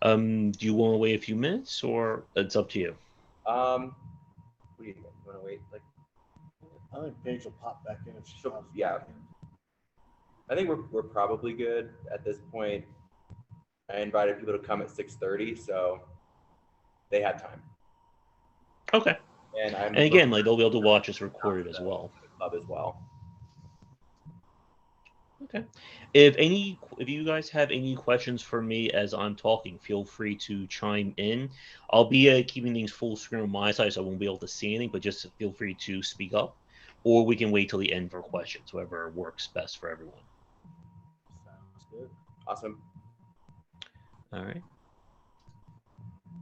Do you want to wait a few minutes, or it's up to you? What do you think? You want to wait? Like, I think Paige will pop back in if she So, pops yeah. back in. I think we're probably good at this point. I invited people to come at 6:30, so they had time. Okay. And I'm And looking again, like they'll be able to watch us recorded as for well. the club as well. Okay. If you guys have any questions for me as I'm talking, feel free to chime in. I'll be keeping things full screen on my side, so I won't be able to see anything. But just feel free to speak up, or we can wait till the end for questions, whatever works best for everyone. Sounds good. Awesome. All right.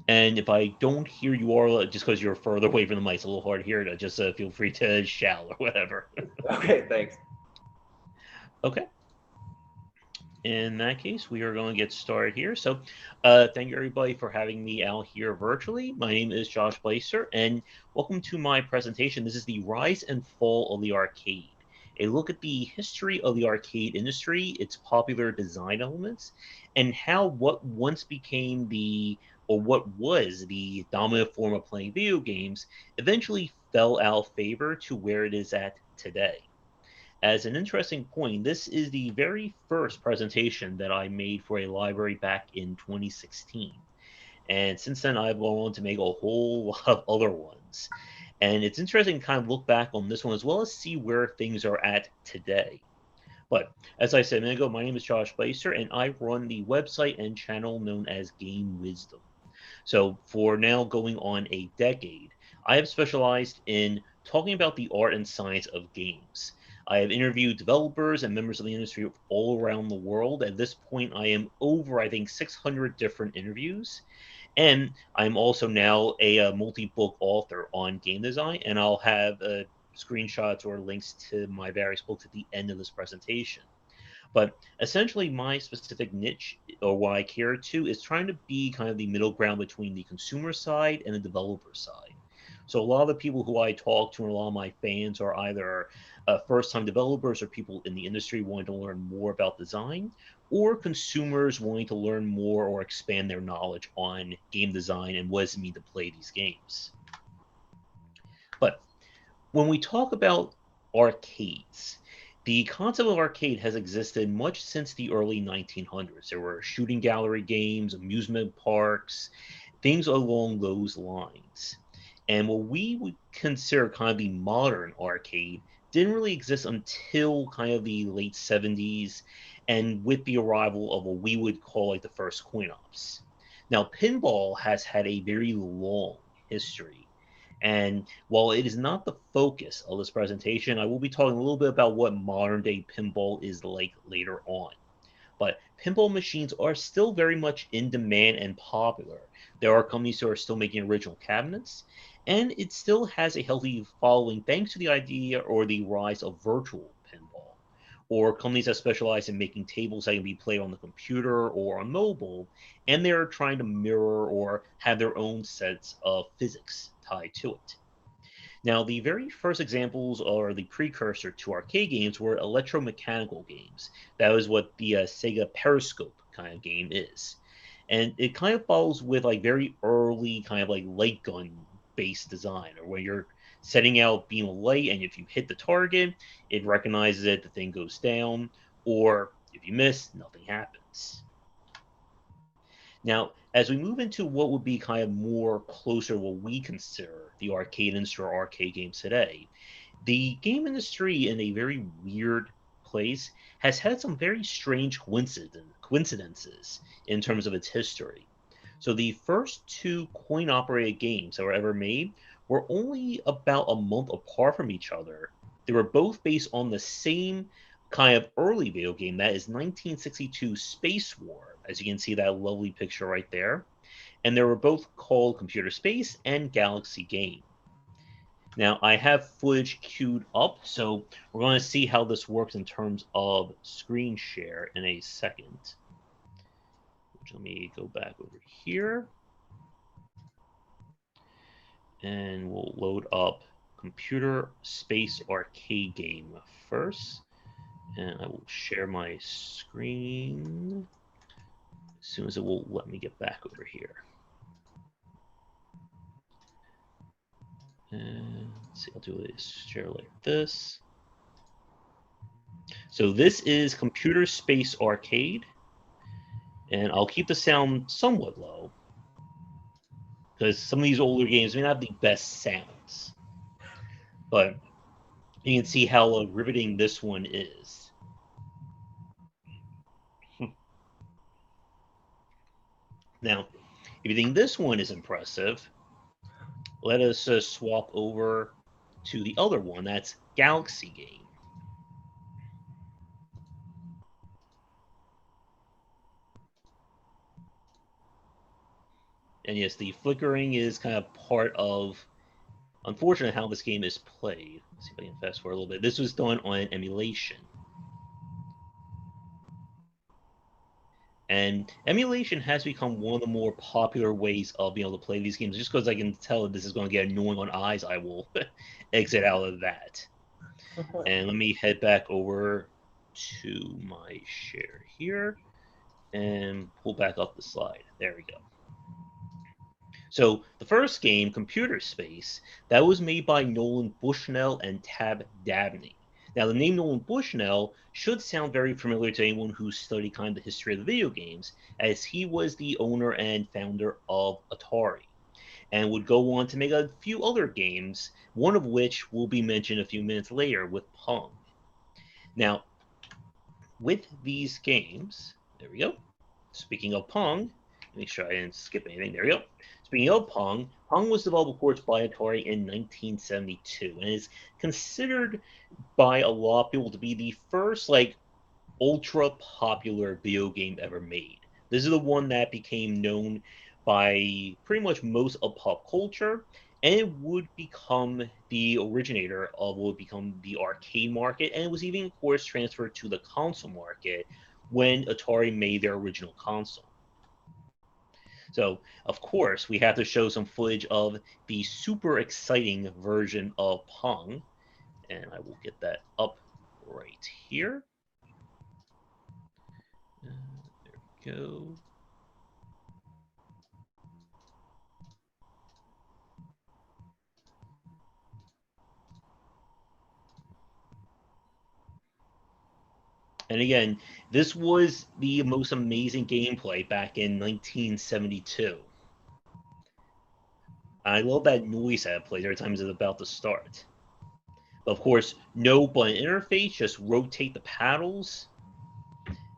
And if I don't hear you all, just because you're further away from the mic, it's a little hard to hear it. Just feel free to shout or whatever. Okay, thanks. Okay. In that case, we are going to get started here. So, thank you everybody for having me out here virtually. My name is Josh Bycer, and welcome to my presentation. This is the rise and fall of the arcade. A look at the history of the arcade industry, its popular design elements, and how what once became or what was the dominant form of playing video games eventually fell out of favor to where it is at today. As an interesting point, this is the very first presentation that I made for a library back in 2016. And since then, I've gone on to make a whole lot of other ones. And it's interesting to kind of look back on this one as well as see where things are at today. But as I said a minute ago, my name is Josh Bycer, and I run the website and channel known as Game Wisdom. So for now, going on a decade, I have specialized in talking about the art and science of games. I have interviewed developers and members of the industry all around the world. At this point, I am over, I think, 600 different interviews. And I'm also now a, multi-book author on game design, and I'll have screenshots or links to my various books at the end of this presentation. But essentially, my specific niche or what I care to is trying to be kind of the middle ground between the consumer side and the developer side. So a lot of the people who I talk to and a lot of my fans are either first-time developers or people in the industry wanting to learn more about design, or consumers wanting to learn more or expand their knowledge on game design and what does it mean to play these games. But when we talk about arcades, the concept of arcade has existed much since the early 1900s. There were shooting gallery games, amusement parks, things along those lines. And what we would consider kind of the modern arcade didn't really exist until kind of the late 70s and with the arrival of what we would call like the first coin ops. Now, pinball has had a very long history. And while it is not the focus of this presentation, I will be talking a little bit about what modern day pinball is like later on. But pinball machines are still very much in demand and popular. There are companies who are still making original cabinets, and it still has a healthy following thanks to the idea or the rise of virtual pinball, or companies that specialize in making tables that can be played on the computer or on mobile, and they're trying to mirror or have their own sets of physics tied to it. Now, the very first examples or the precursor to arcade games were electromechanical games. That was what the Sega Periscope kind of game is. And it kind of follows with like very early kind of like light gun based design, or where you're setting out beam of light, and if you hit the target, it recognizes it, the thing goes down, or if you miss, nothing happens. Now, as we move into what would be kind of more closer to what we consider the arcade industry or arcade games today, the game industry, in a very weird place, has had some very strange coincidences in terms of its history. So the first two coin-operated games that were ever made were only about a month apart from each other. They were both based on the same kind of early video game, that is 1962 Space War, as you can see that lovely picture right there. And they were both called Computer Space and Galaxy Game. Now, I have footage queued up, so we're going to see how this works in terms of screen share in a second. Let me go back over here. And we'll load up Computer Space Arcade Game first. And I will share my screen. as soon as it will let me get back over here. And let's see, I'll do a share like this. So this is Computer Space Arcade, and I'll keep the sound somewhat low because some of these older games may not have the best sounds, but you can see how riveting this one is. Now, if you think this one is impressive, let us swap over to the other one. That's Galaxy Game. And yes, the flickering is kind of part of, unfortunately, how this game is played. Let's see if I can fast forward a little bit. This was done on an emulation. And emulation has become one of the more popular ways of being able to play these games. Just because I can tell that this is going to get annoying on eyes, I will exit out of that. And let me head back over to my share here and pull back up the slide. There we go. So the first game, Computer Space, that was made by Nolan Bushnell and Tab Dabney. Now, the name Nolan Bushnell should sound very familiar to anyone who's studied kind of the history of the video games, as he was the owner and founder of Atari, and would go on to make a few other games, one of which will be mentioned a few minutes later with Pong. Now, with these games, there we go. Speaking of Pong, make sure I didn't skip anything. There we go. Speaking of Pong, Pong was developed, of course, by Atari in 1972, and is considered by a lot of people to be the first, like, ultra popular video game ever made. This is the one that became known by pretty much most of pop culture, and it would become the originator of what would become the arcade market, and it was even, of course, transferred to the console market when Atari made their original console. So, of course, we have to show some footage of the super exciting version of Pong, and I will get that up right here. There we go. And again, this was the most amazing gameplay back in 1972. I love that noise that it plays every time it's about to start. But of course, no button interface, just rotate the paddles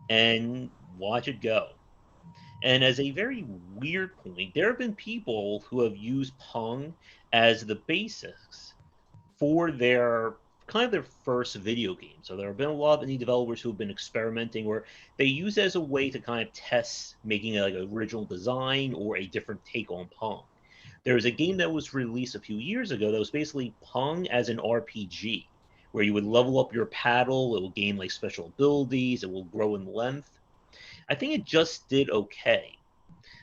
and watch it go. And as a very weird point, there have been people who have used Pong as the basis for their kind of their first video game. So there have been a lot of indie developers who have been experimenting where they use it as a way to kind of test making like an original design or a different take on Pong. There was a game that was released a few years ago that was basically Pong as an RPG, where you would level up your paddle, it will gain like special abilities, it will grow in length. I think it just did okay.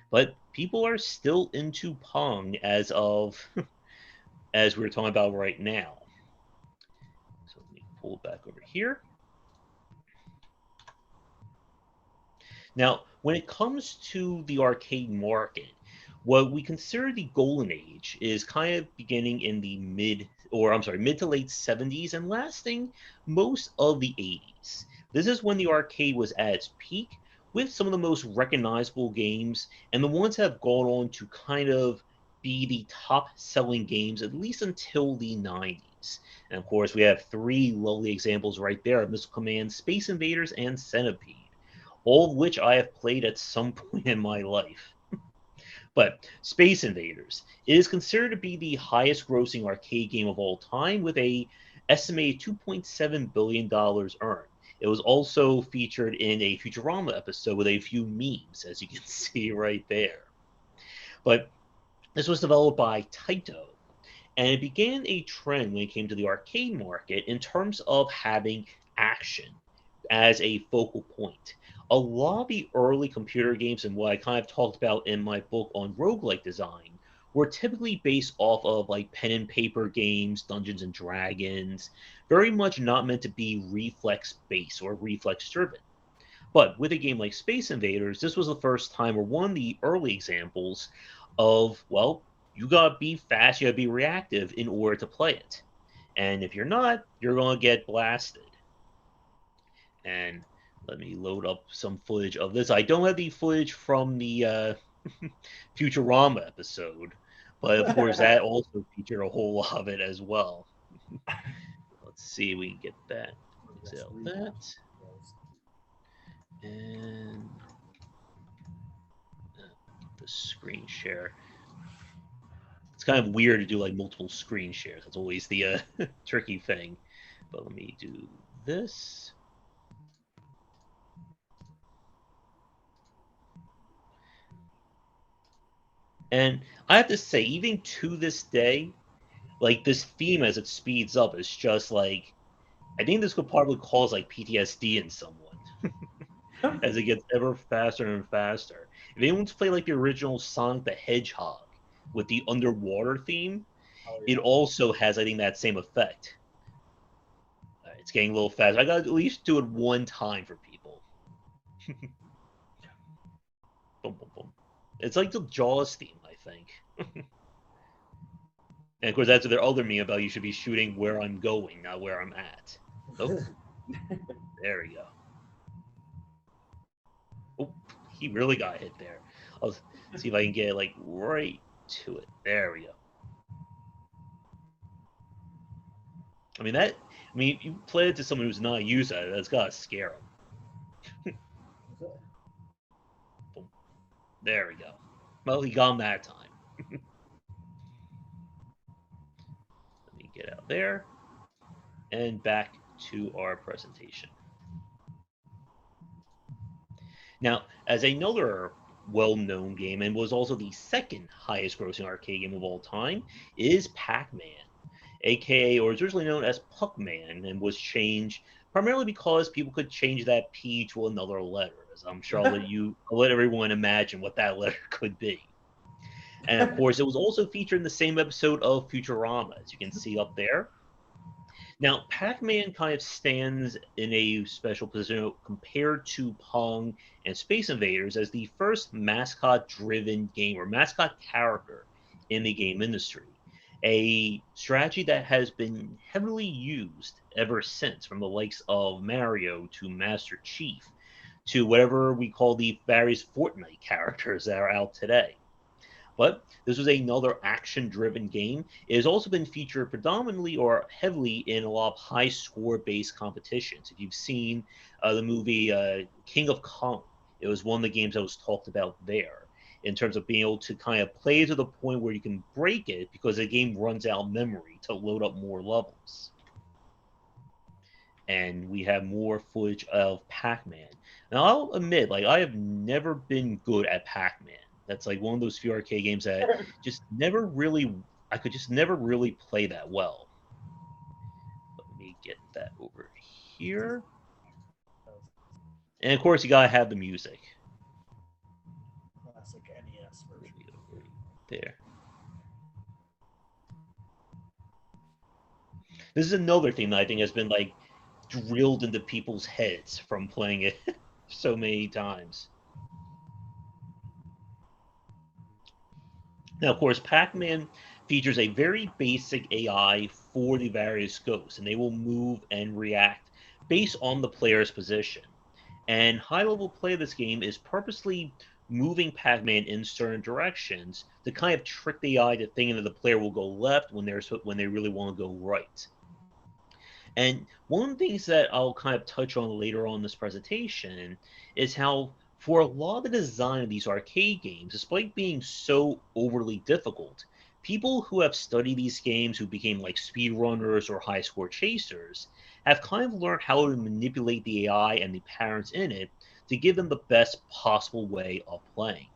But people are still into Pong as of as we're talking about right now. So let me pull it back over here. Now, when it comes to the arcade market, what we consider the golden age is kind of beginning in the mid to late 70s and lasting most of the 80s. This is when the arcade was at its peak with some of the most recognizable games and the ones that have gone on to kind of be the top selling games at least until the 90s. And of course, we have three lovely examples right there of Missile Command, Space Invaders, and Centipede, all of which I have played at some point in my life. But Space Invaders is considered to be the highest grossing arcade game of all time with a estimated $2.7 billion earned. It was also featured in a Futurama episode with a few memes, as you can see right there. But this was developed by Taito, and it began a trend when it came to the arcade market in terms of having action as a focal point. A lot of the early computer games and what I kind of talked about in my book on roguelike design were typically based off of like pen and paper games, Dungeons and Dragons, very much not meant to be reflex based or reflex driven. But with a game like Space Invaders, this was the first time, or one of the early examples of, well, you gotta be fast, you gotta be reactive in order to play it. And if you're not, you're gonna get blasted. And let me load up some footage of this. I don't have the footage from the Futurama episode, but of course that also featured a whole lot of it as well. Let's see if we can get that. Exit out that. And the screen share. It's kind of weird to do like multiple screen shares. That's always the tricky thing. But let me do this. And I have to say, even to this day, like this theme as it speeds up is just like, I think this could probably cause like PTSD in someone as it gets ever faster and faster. If anyone's played like the original Sonic the Hedgehog with the underwater theme, Oh, it yeah. also has, I think, that same effect. It's getting a little faster. I gotta at least do it one time for people. Boom, boom, boom. It's like the Jaws theme, I think. And of course, that's their other meme about you should be shooting where I'm going, not where I'm at. Oh, there we go. Oh, he really got hit there. I'll see if I can get like right to it. There we go. I mean that. I mean, if you play it to someone who's not used to it, that's gotta scare them. Boom. There we go. Well, he got him that time. Let me get out there and back to our presentation. Now, as another well-known game, and was also the second highest-grossing arcade game of all time, is Pac-Man, aka, or is originally known as Puck-Man, and was changed primarily because people could change that P to another letter. As I'm sure I'll let everyone imagine what that letter could be. And of course, it was also featured in the same episode of Futurama, as you can see up there. Now, Pac-Man kind of stands in a special position compared to Pong and Space Invaders as the first mascot-driven game or mascot character in the game industry. A strategy that has been heavily used ever since, from the likes of Mario to Master Chief to whatever we call the various Fortnite characters that are out today. But this was another action-driven game. It has also been featured predominantly or heavily in a lot of high-score-based competitions. If you've seen the movie King of Kong, it was one of the games that was talked about there in terms of being able to kind of play to the point where you can break it because the game runs out of memory to load up more levels. And we have more footage of Pac-Man. Now, I'll admit, like, I have never been good at Pac-Man. That's like one of those few arcade games that just never really, I could just never really play that well. Let me get that over here. And of course, you gotta have the music. Classic NES version. Right there. This is another thing that I think has been like drilled into people's heads from playing it so many times. Now, of course, Pac-Man features a very basic AI for the various ghosts, and they will move and react based on the player's position. And high-level play of this game is purposely moving Pac-Man in certain directions to kind of trick the AI to thinking that the player will go left when they really want to go right. And one of the things that I'll kind of touch on later on in this presentation is how, for a lot of the design of these arcade games, despite being so overly difficult, people who have studied these games, who became like speedrunners or high score chasers, have kind of learned how to manipulate the AI and the patterns in it to give them the best possible way of playing.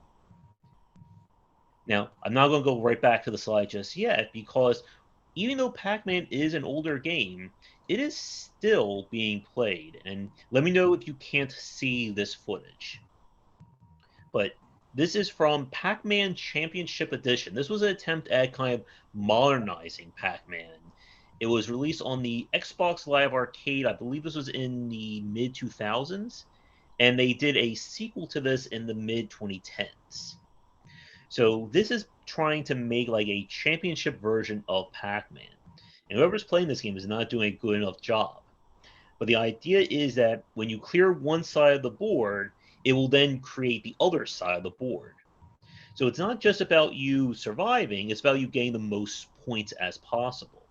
Now, I'm not going to go right back to the slide just yet because even though Pac-Man is an older game, it is still being played. And let me know if you can't see this footage. But this is from Pac-Man Championship Edition. This was an attempt at kind of modernizing Pac-Man. It was released on the Xbox Live Arcade. I believe this was in the mid 2000s. and they did a sequel to this in the mid 2010s. So this is trying to make like a championship version of Pac-Man. And whoever's playing this game is not doing a good enough job. But the idea is that when you clear one side of the board, it will then create the other side of the board. So it's not just about you surviving, it's about you getting the most points as possible.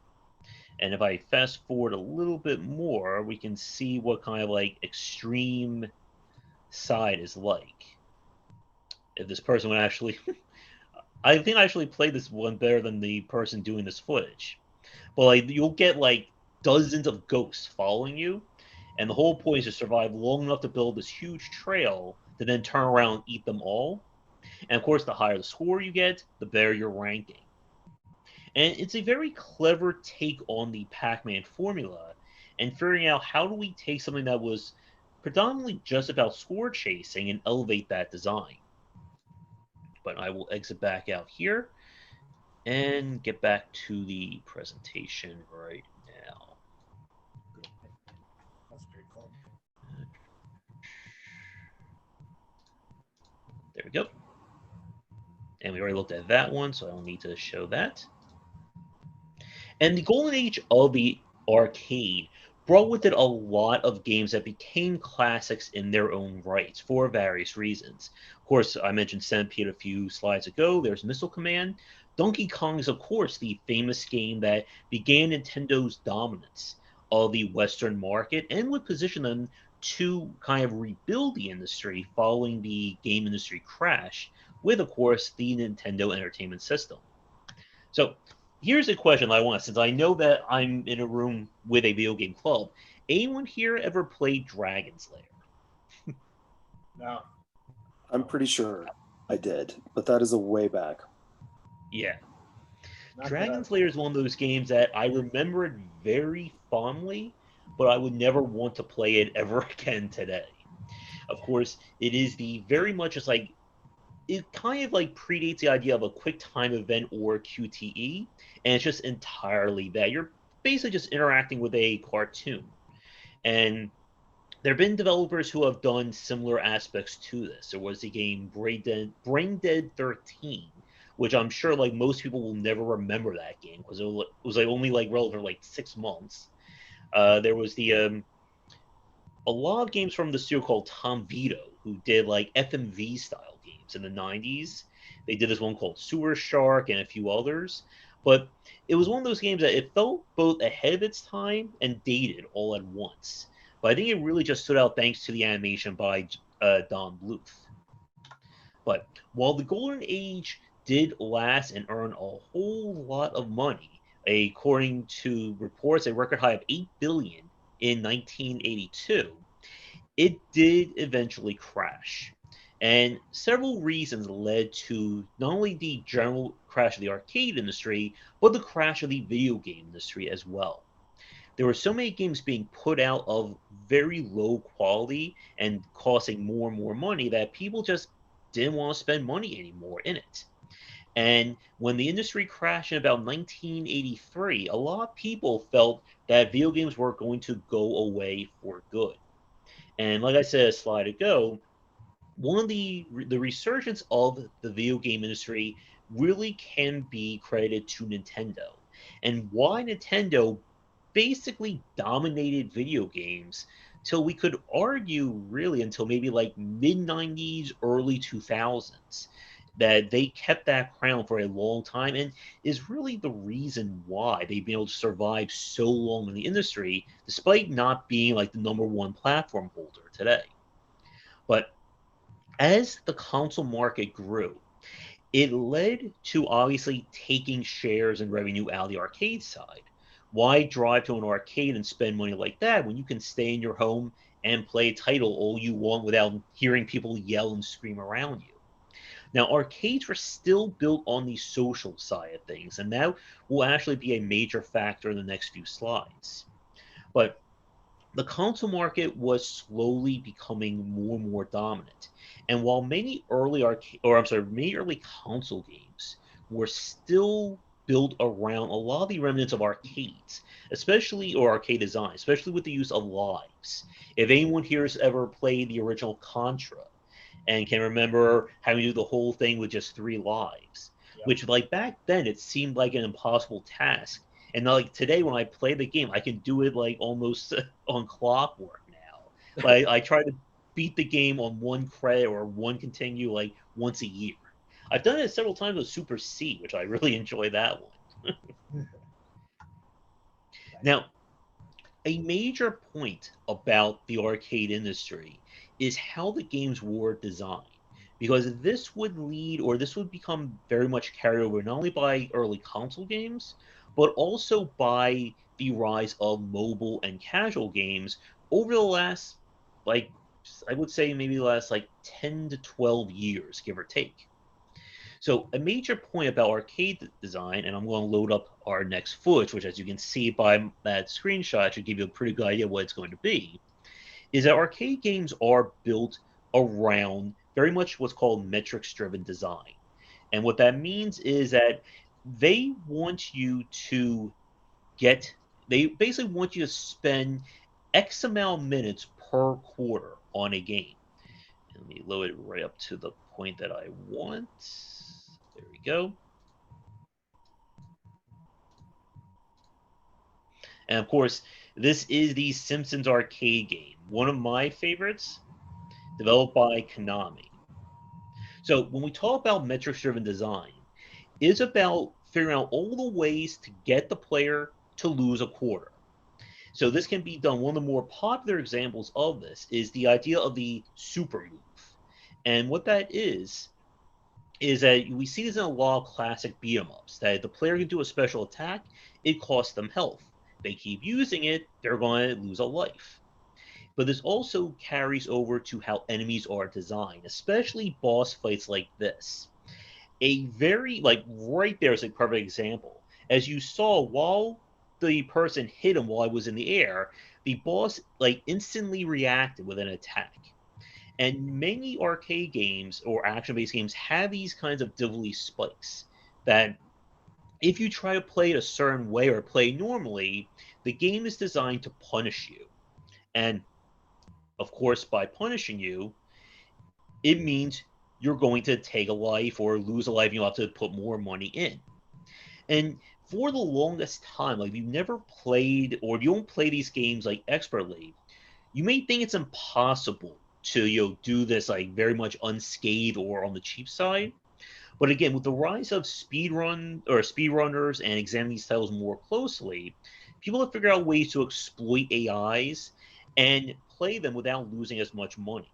And if I fast forward a little bit more, we can see what kind of like extreme side is like. If this person would actually I think I actually played this one better than the person doing this footage. But like you'll get like dozens of ghosts following you, and the whole point is to survive long enough to build this huge trail to then turn around and eat them all. And of course, the higher the score you get, the better your ranking. And it's a very clever take on the Pac-Man formula and figuring out how do we take something that was predominantly just about score chasing and elevate that design. But I will exit back out here and get back to the presentation right now. That's pretty cool. There we go. And we already looked at that one, so I don't need to show that. And the golden age of the arcade brought with it a lot of games that became classics in their own rights for various reasons. Of course, I mentioned Centipede a few slides ago. There's Missile Command. Donkey Kong is, of course, the famous game that began Nintendo's dominance of the Western market and would position them to kind of rebuild the industry following the game industry crash with, of course, the Nintendo Entertainment System. So here's a question I want, since I know that I'm in a room with a video game club. Anyone here ever played Dragon's Lair? No. I'm pretty sure I did, but that is a way back. Yeah. Not Dragon's that Lair is one of those games that I remember it very fondly, but I would never want to play it ever again today. Of course, it is the very much just like it kind of like predates the idea of a quick time event or QTE, and it's just entirely that. You're basically just interacting with a cartoon. And there have been developers who have done similar aspects to this. There was the game Brain Dead 13, which I'm sure like most people will never remember that game because it was like only like relevant for like 6 months. There was the a lot of games from the studio called Tom Vito, who did like FMV style games in the 90s. They did this one called Sewer Shark and a few others. But it was one of those games that it felt both ahead of its time and dated all at once. But I think it really just stood out thanks to the animation by Don Bluth. But while the Golden Age did last and earn a whole lot of money, according to reports, a record high of 8 billion in 1982, it did eventually crash. And several reasons led to not only the general crash of the arcade industry, but the crash of the video game industry as well. There were so many games being put out of very low quality and costing more and more money that people just didn't want to spend money anymore in it. And when the industry crashed in about 1983, a lot of people felt that video games were going to go away for good. And like I said a slide ago, one of the resurgence of the video game industry really can be credited to Nintendo. And why Nintendo basically dominated video games till we could argue really until maybe like mid 90s, early 2000s that they kept that crown for a long time and is really the reason why they've been able to survive so long in the industry despite not being like the number one platform holder today. But as the console market grew, it led to obviously taking shares and revenue out of the arcade side. Why drive to an arcade and spend money like that when you can stay in your home and play a title all you want without hearing people yell and scream around you? Now, arcades were still built on the social side of things, and that will actually be a major factor in the next few slides. But the console market was slowly becoming more and more dominant. And while many early console games were still built around a lot of the remnants of arcades, especially or arcade design, especially with the use of lives. If anyone here has ever played the original Contra and can remember having to do the whole thing with just 3 lives, Yep. which like back then it seemed like an impossible task. And like today when I play the game, I can do it like almost on clockwork now. Like I try to beat the game on 1 credit or 1 continue like once a year. I've done it several times with Super C, which I really enjoy that one. Now, a major point about the arcade industry is how the games were designed. Because this would lead, or this would become very much carried over not only by early console games, but also by the rise of mobile and casual games over the last, like, I would say maybe the last like 10 to 12 years, give or take. So a major point about arcade design, and I'm going to load up our next footage, which as you can see by that screenshot should give you a pretty good idea of what it's going to be, is that arcade games are built around very much what's called metrics-driven design. And what that means is that they want you to they basically want you to spend X amount of minutes per quarter on a game. Let me load it right up to the point that I want. There we go. And of course, this is the Simpsons Arcade game, one of my favorites, developed by Konami. So when we talk about metrics-driven design, it's about figuring out all the ways to get the player to lose a quarter. So this can be done. One of the more popular examples of this is the idea of the super move. And what that is that we see this in a lot of classic beat 'em ups, that if the player can do a special attack, it costs them health. They keep using it, they're going to lose a life. But this also carries over to how enemies are designed, especially boss fights like this. A very, like, right there is a perfect example. As you saw, while the person hit him while I was in the air, the boss, like, instantly reacted with an attack. And many arcade games or action-based games have these kinds of difficulty spikes that if you try to play it a certain way or play normally, the game is designed to punish you. And of course, by punishing you, it means you're going to take a life or lose a life, and you'll have to put more money in. And for the longest time, like if you've never played or if you don't play these games like expertly, you may think it's impossible to do this like very much unscathed or on the cheap side. But again, with the rise of speedrunners and examining these titles more closely, people have figured out ways to exploit AIs and play them without losing as much money.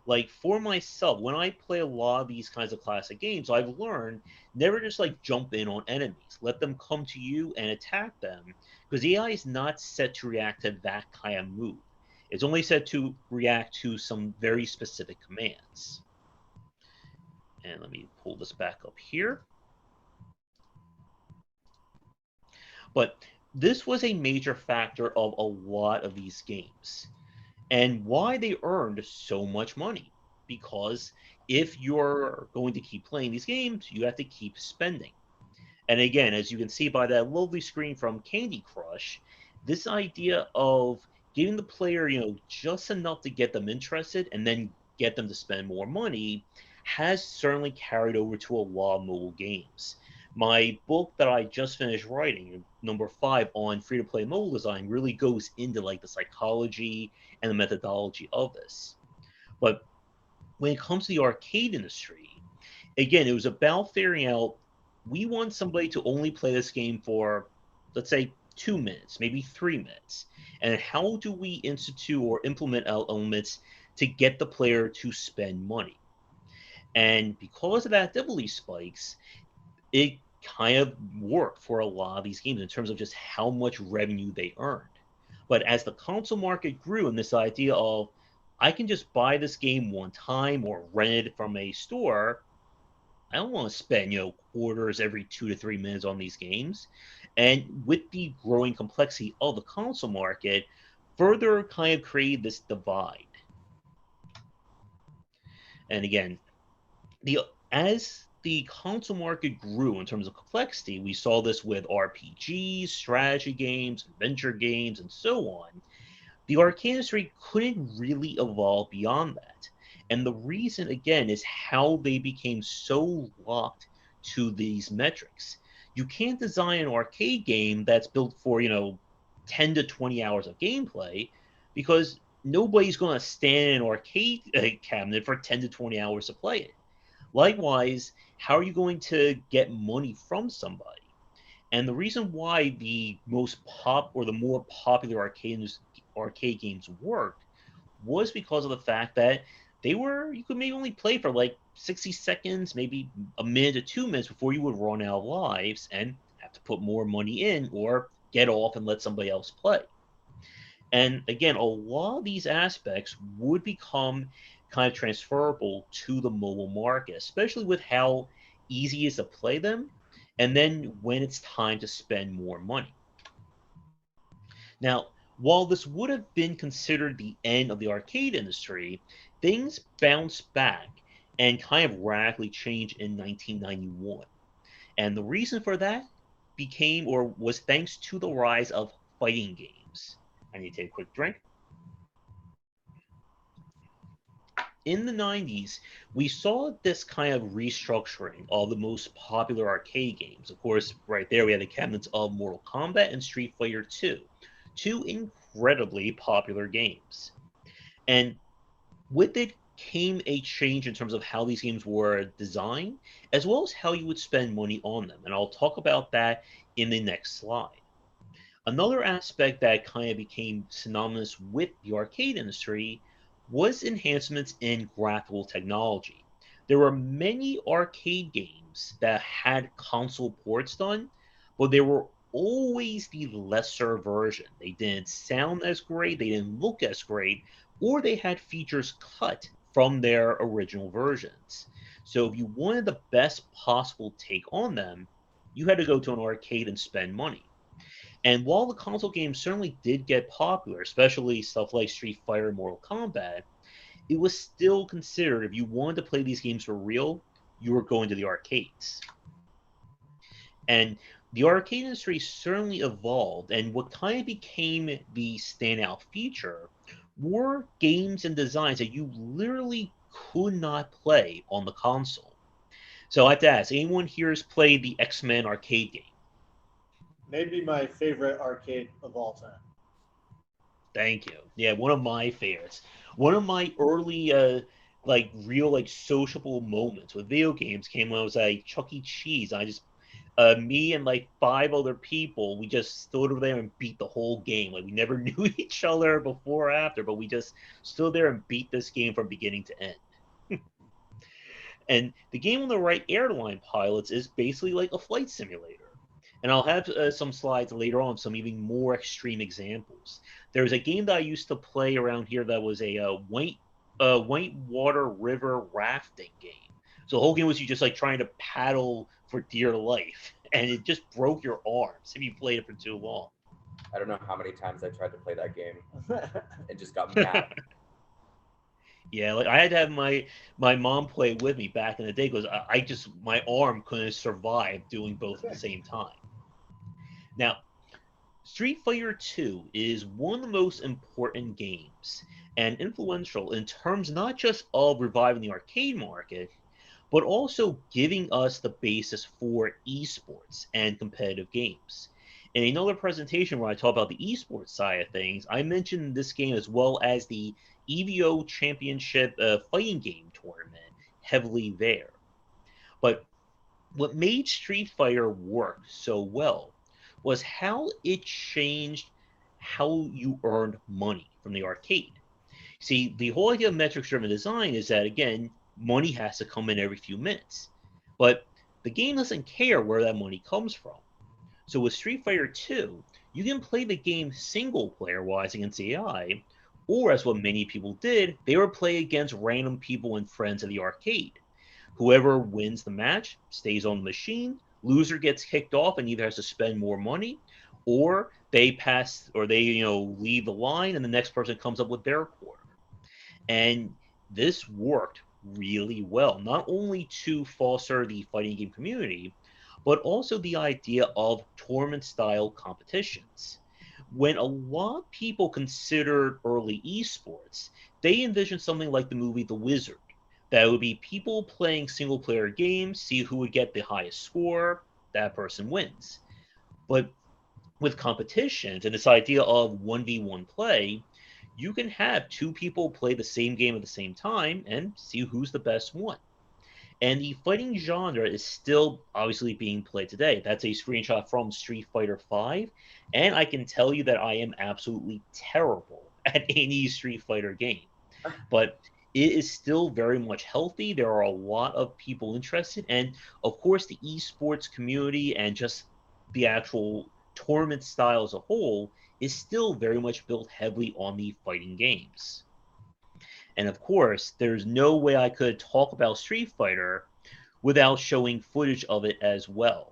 Like for myself, when I play a lot of these kinds of classic games, I've learned never just like jump in on enemies. Let them come to you and attack them, because the AI is not set to react to that kind of move. It's only set to react to some very specific commands. And let me pull this back up here. But this was a major factor of a lot of these games and why they earned so much money. Because if you're going to keep playing these games, you have to keep spending. And again, as you can see by that lovely screen from Candy Crush, this idea of giving the player, just enough to get them interested and then get them to spend more money has certainly carried over to a lot of mobile games. My book that I just finished writing, number 5 on free-to-play mobile design, really goes into like the psychology and the methodology of this. But when it comes to the arcade industry, again, it was about figuring out we want somebody to only play this game for, let's say, 2 minutes, maybe 3 minutes. And how do we institute or implement elements to get the player to spend money? And because of that difficulty spikes, it kind of worked for a lot of these games in terms of just how much revenue they earned. But as the console market grew and this idea of I can just buy this game one time or rent it from a store, I don't want to spend, quarters every 2 to 3 minutes on these games. And with the growing complexity of the console market, further kind of create this divide. And again, the as the console market grew in terms of complexity, we saw this with RPGs, strategy games, adventure games, and so on. The arcade industry couldn't really evolve beyond that. And the reason, again, is how they became so locked to these metrics. You can't design an arcade game that's built for, 10 to 20 hours of gameplay because nobody's going to stand in an arcade cabinet for 10 to 20 hours to play it. Likewise, how are you going to get money from somebody? And the reason why the more popular arcade games worked was because of the fact that you could maybe only play for like 60 seconds, maybe a minute to 2 minutes before you would run out of lives and have to put more money in or get off and let somebody else play. And again, a lot of these aspects would become kind of transferable to the mobile market, especially with how easy it is to play them, and then when it's time to spend more money. Now, while this would have been considered the end of the arcade industry, things bounced back and kind of radically changed in 1991. And the reason for that was thanks to the rise of fighting games. I need to take a quick drink. In the 90s, we saw this kind of restructuring of the most popular arcade games. Of course, right there we had the cabinets of Mortal Kombat and Street Fighter 2, two incredibly popular games. And with it came a change in terms of how these games were designed, as well as how you would spend money on them. And I'll talk about that in the next slide. Another aspect that kind of became synonymous with the arcade industry was enhancements in graphical technology. There were many arcade games that had console ports done, but they were always the lesser version. They didn't sound as great, they didn't look as great, or they had features cut from their original versions. So if you wanted the best possible take on them, you had to go to an arcade and spend money. And while the console games certainly did get popular, especially stuff like Street Fighter and Mortal Kombat, it was still considered if you wanted to play these games for real, you were going to the arcades. And the arcade industry certainly evolved, and what kind of became the standout feature were games and designs that you literally could not play on the console. So I have to ask, anyone here has played the X-Men arcade game? Maybe my favorite arcade of all time. Thank you. Yeah, one of my favorites. One of my early, real, sociable moments with video games came when I was at Chuck E. Cheese. Me and like five other people, we just stood over there and beat the whole game. Like we never knew each other before or after, but we just stood there and beat this game from beginning to end. And the game on the right, Airline Pilots, is basically like a flight simulator. And I'll have some slides later on, some even more extreme examples. There's a game that I used to play around here that was a white water river rafting game. So the whole game was you just like trying to paddle for dear life, and it just broke your arms if you played it for too long. I don't know how many times I tried to play that game and just got mad. Yeah, like I had to have my mom play with me back in the day because I just my arm couldn't survive doing both at the same time. Now, Street Fighter 2 is one of the most important games and influential in terms not just of reviving the arcade market, but also giving us the basis for esports and competitive games. In another presentation where I talk about the esports side of things, I mentioned this game as well as the EVO Championship fighting game tournament heavily there. But what made Street Fighter work so well was how it changed how you earned money from the arcade. See, the whole idea of metrics driven design is that, again, money has to come in every few minutes. But the game doesn't care where that money comes from. So with Street Fighter 2, you can play the game single player wise against AI, or as what many people did, they would play against random people and friends at the arcade. Whoever wins the match stays on the machine. Loser gets kicked off and either has to spend more money, or they leave the line, and the next person comes up with their quarter. And this worked really well, not only to foster the fighting game community, but also the idea of tournament-style competitions. When a lot of people considered early esports, they envisioned something like the movie The Wizard. That would be people playing single-player games, see who would get the highest score, that person wins. But with competitions and this idea of 1v1 play, you can have two people play the same game at the same time and see who's the best one. And the fighting genre is still obviously being played today. That's a screenshot from Street Fighter V, and I can tell you that I am absolutely terrible at any Street Fighter game. But it is still very much healthy. There are a lot of people interested, and of course, the esports community and just the actual tournament style as a whole is still very much built heavily on the fighting games. And of course, there's no way I could talk about Street Fighter without showing footage of it as well.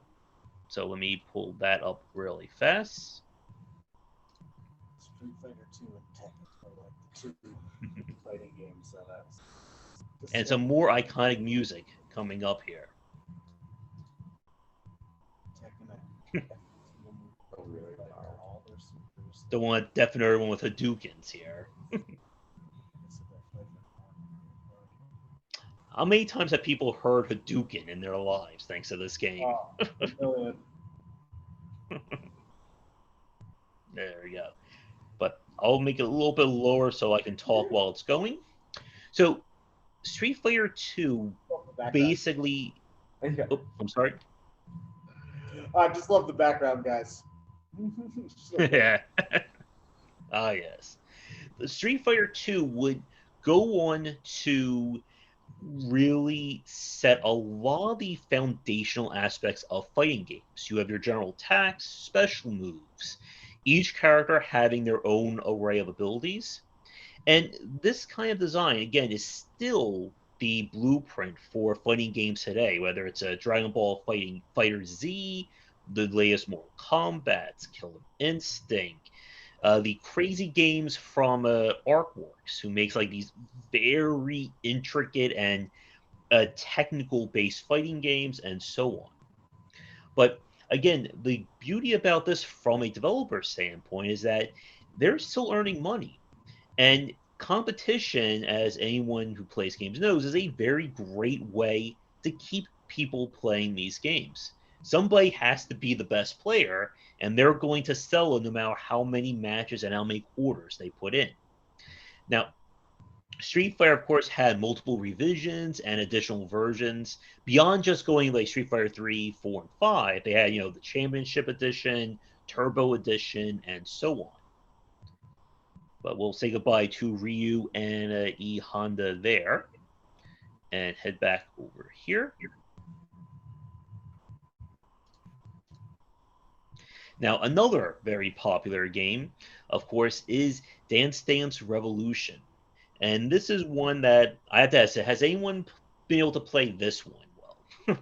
So let me pull that up really fast. Street Fighter 2 and Tekken are like the two fighting games that And some more iconic music coming up here. Oh, really? The one definitely one with Hadoukens here. How many times have people heard Hadouken in their lives thanks to this game? Oh, There we go. But I'll make it a little bit lower so I can talk while it's going. So, Street Fighter 2 basically. Oh, I'm sorry. I just love the background, guys. Yeah. Ah, yes. The Street Fighter 2 would go on to really set a lot of the foundational aspects of fighting games. You have your general attacks, special moves, each character having their own array of abilities. And this kind of design, again, is still the blueprint for fighting games today, whether it's a Dragon Ball Fighter Z, the latest Mortal Kombat, Killer Instinct, the crazy games from Arcworks, who makes like these very intricate and technical-based fighting games, and so on. But again, the beauty about this from a developer standpoint is that they're still earning money. And competition, as anyone who plays games knows, is a very great way to keep people playing these games. Somebody has to be the best player, and they're going to sell it no matter how many matches and how many quarters they put in. Now, Street Fighter, of course, had multiple revisions and additional versions beyond just going like Street Fighter 3, 4, and 5. They had, the Championship Edition, Turbo Edition, and so on. But we'll say goodbye to Ryu and E Honda there and head back over here. Now, another very popular game, of course, is Dance Dance Revolution. And this is one that I have to ask, has anyone been able to play this one well?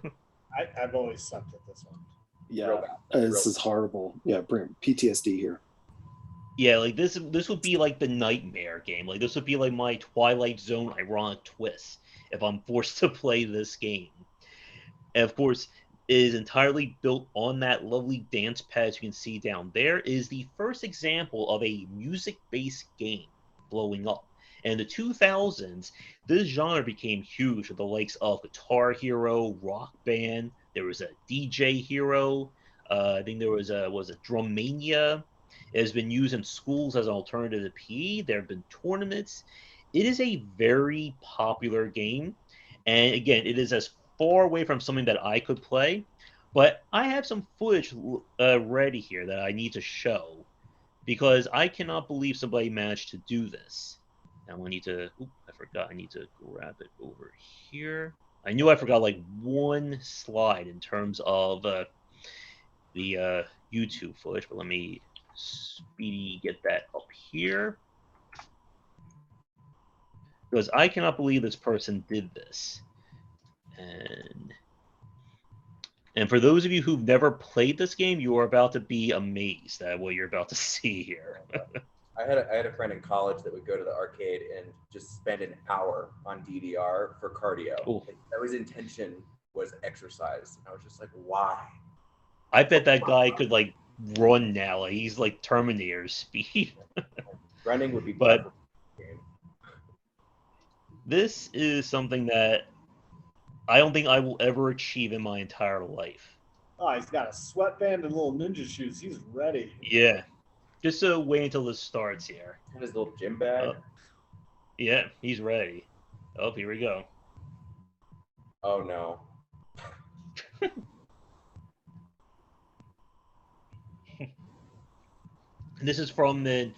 I've always sucked at this one. Yeah, this is horrible. Yeah, bring PTSD here. Yeah, like this would be like the nightmare game. Like this would be like my Twilight Zone ironic twist if I'm forced to play this game. And of course, it is entirely built on that lovely dance pad you can see down there. It is the first example of a music-based game blowing up. And in the 2000s, this genre became huge with the likes of Guitar Hero, Rock Band. There was a DJ Hero. I think there was a Drum Mania. It has been used in schools as an alternative to PE. There have been tournaments. It is a very popular game. And again, it is as far away from something that I could play. But I have some footage ready here that I need to show because I cannot believe somebody managed to do this. Now I need to, I forgot, I need to grab it over here. I knew I forgot like one slide in terms of the YouTube footage, but let me speedy get that up here. Because I cannot believe this person did this. And for those of you who've never played this game, you are about to be amazed at what you're about to see here. I had a friend in college that would go to the arcade and just spend an hour on DDR for cardio. Ooh. That was intention was exercise. And I was just like, why? I bet that guy could like run now. Like, he's like Terminator speed. Running would be But- preferable in the game. This is something that I don't think I will ever achieve in my entire life. Oh, he's got a sweatband and little ninja shoes. He's ready. Yeah. Just wait until this starts here. And his little gym bag. Yeah, he's ready. Oh, here we go. Oh no. This is from the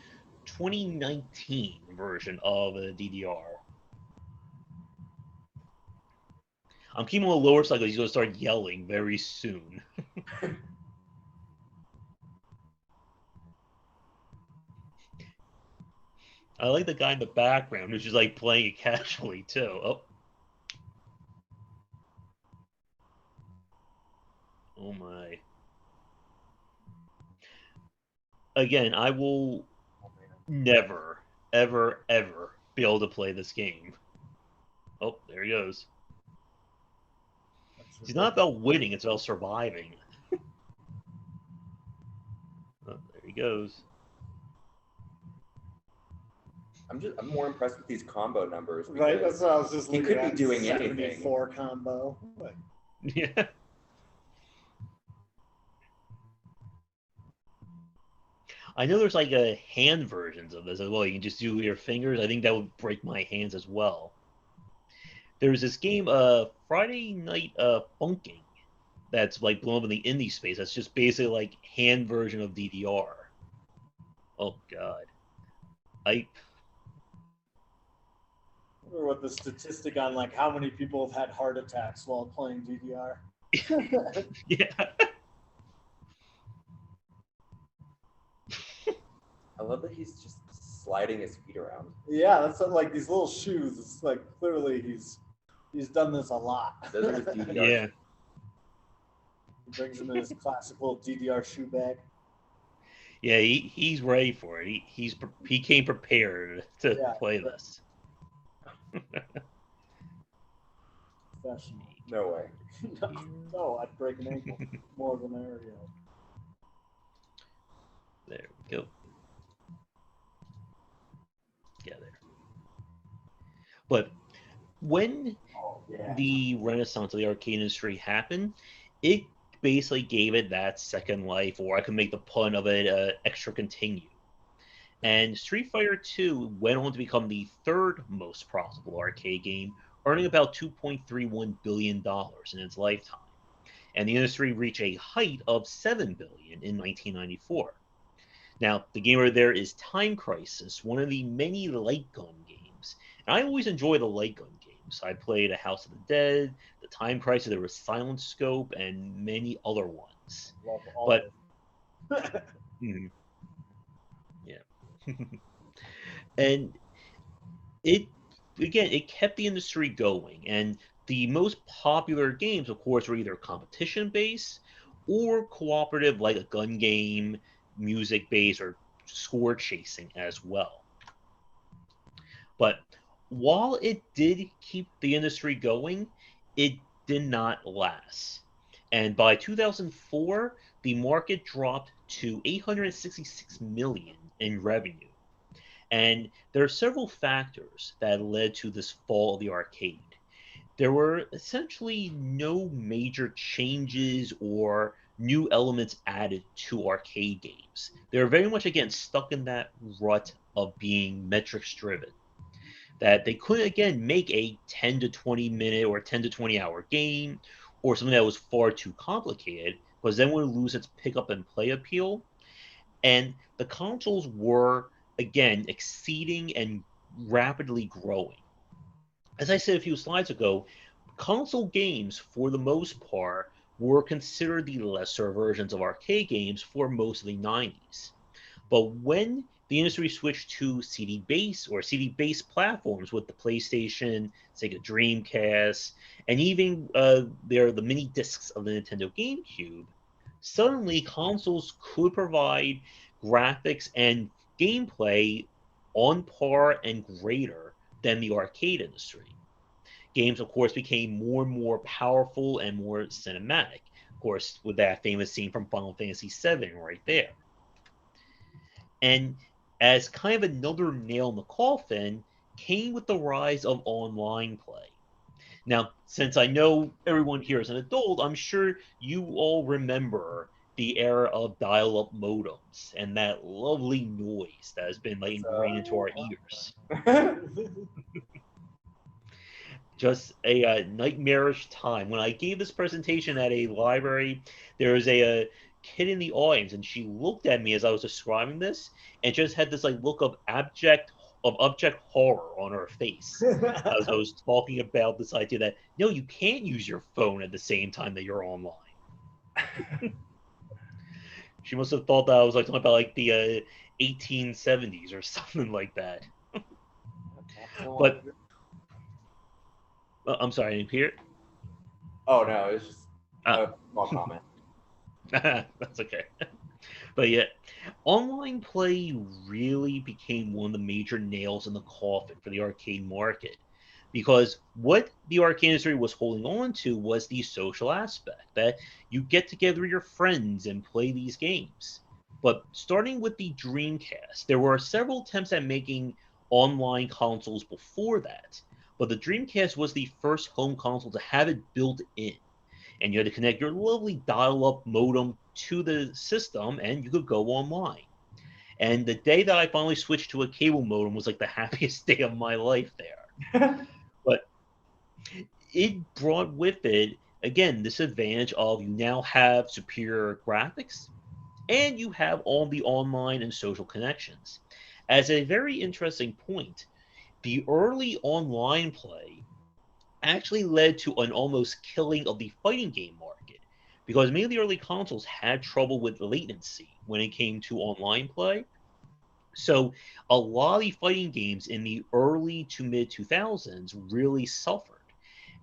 2019 version of DDR. I'm keeping him on the lower side because he's going to start yelling very soon. I like the guy in the background who's just like playing it casually too. Oh. Oh my. Again, I will never, ever, ever be able to play this game. Oh, there he goes. It's not about winning, it's about surviving. Oh, there he goes. I'm more impressed with these combo numbers. Right, because that's what I was just he looking could be at. doing 74 combo. Like, Yeah. I know there's like a hand versions of this as well. You can just do your fingers. I think that would break my hands as well. There's this game, Friday Night Funking, that's like blown up in the indie space. That's just basically like hand version of DDR. Oh god. I wonder what the statistic on like how many people have had heart attacks while playing DDR. Yeah. I love that he's just sliding his feet around. Yeah, that's what, like these little shoes. It's like clearly he's done this a lot. Those are his DDR. Yeah. He brings him in his classical DDR shoe bag. Yeah, he's ready for it. He came prepared to play this. Professional. No way. No, I'd break an ankle more than an area. There we go. Yeah, there. But when the renaissance of the arcade industry happened, it basically gave it that second life, or I could make the pun of it, extra continue. And Street Fighter II went on to become the third most profitable arcade game, earning about $2.31 billion in its lifetime. And the industry reached a height of $7 billion in 1994. Now, the game over there is Time Crisis, one of the many light gun games. And I always enjoy the light gun games. I played A House of the Dead, the Time Crisis, there was Silent Scope, and many other ones. Love all But of yeah. And it kept the industry going. And the most popular games, of course, were either competition based or cooperative, like a gun game, music based, or score chasing as well. But while it did keep the industry going, it did not last. And by 2004, the market dropped to 866 million in revenue. And there are several factors that led to this fall of the arcade. There were essentially no major changes or new elements added to arcade games. They were very much, again, stuck in that rut of being metrics driven. That they couldn't, again, make a 10 to 20 minute or 10 to 20 hour game or something that was far too complicated, because then would lose its pick up and play appeal. And the consoles were, again, exceeding and rapidly growing. As I said a few slides ago, console games, for the most part, were considered the lesser versions of arcade games for most of the 90s. But when the industry switched to CD-based platforms with the PlayStation, Sega Dreamcast, and even the mini discs of the Nintendo GameCube, suddenly consoles could provide graphics and gameplay on par and greater than the arcade industry. Games, of course, became more and more powerful and more cinematic. Of course, with that famous scene from Final Fantasy VII right there. And as kind of another nail in the coffin, came with the rise of online play. Now, since I know everyone here is an adult, I'm sure you all remember the era of dial-up modems and that lovely noise that has been like ingrained into our ears. Just a nightmarish time. When I gave this presentation at a library, there was a kid in the audience, and she looked at me as I was describing this, and just had this like look of abject horror on her face as I was talking about this idea that no, you can't use your phone at the same time that you're online. She must have thought that I was like talking about like the 1870s or something like that. But I'm sorry, I didn't hear it. Oh no, it's just a small comment. That's okay. But yeah, online play really became one of the major nails in the coffin for the arcade market. Because what the arcade industry was holding on to was the social aspect, that you get together with your friends and play these games. But starting with the Dreamcast, there were several attempts at making online consoles before that. But the Dreamcast was the first home console to have it built in. And you had to connect your lovely dial-up modem to the system, and you could go online. And the day that I finally switched to a cable modem was like the happiest day of my life there. But it brought with it, again, this advantage of you now have superior graphics, and you have all the online and social connections. As a very interesting point, the early online play actually led to an almost killing of the fighting game market, because many of the early consoles had trouble with latency when it came to online play. So a lot of the fighting games in the early to mid 2000s really suffered.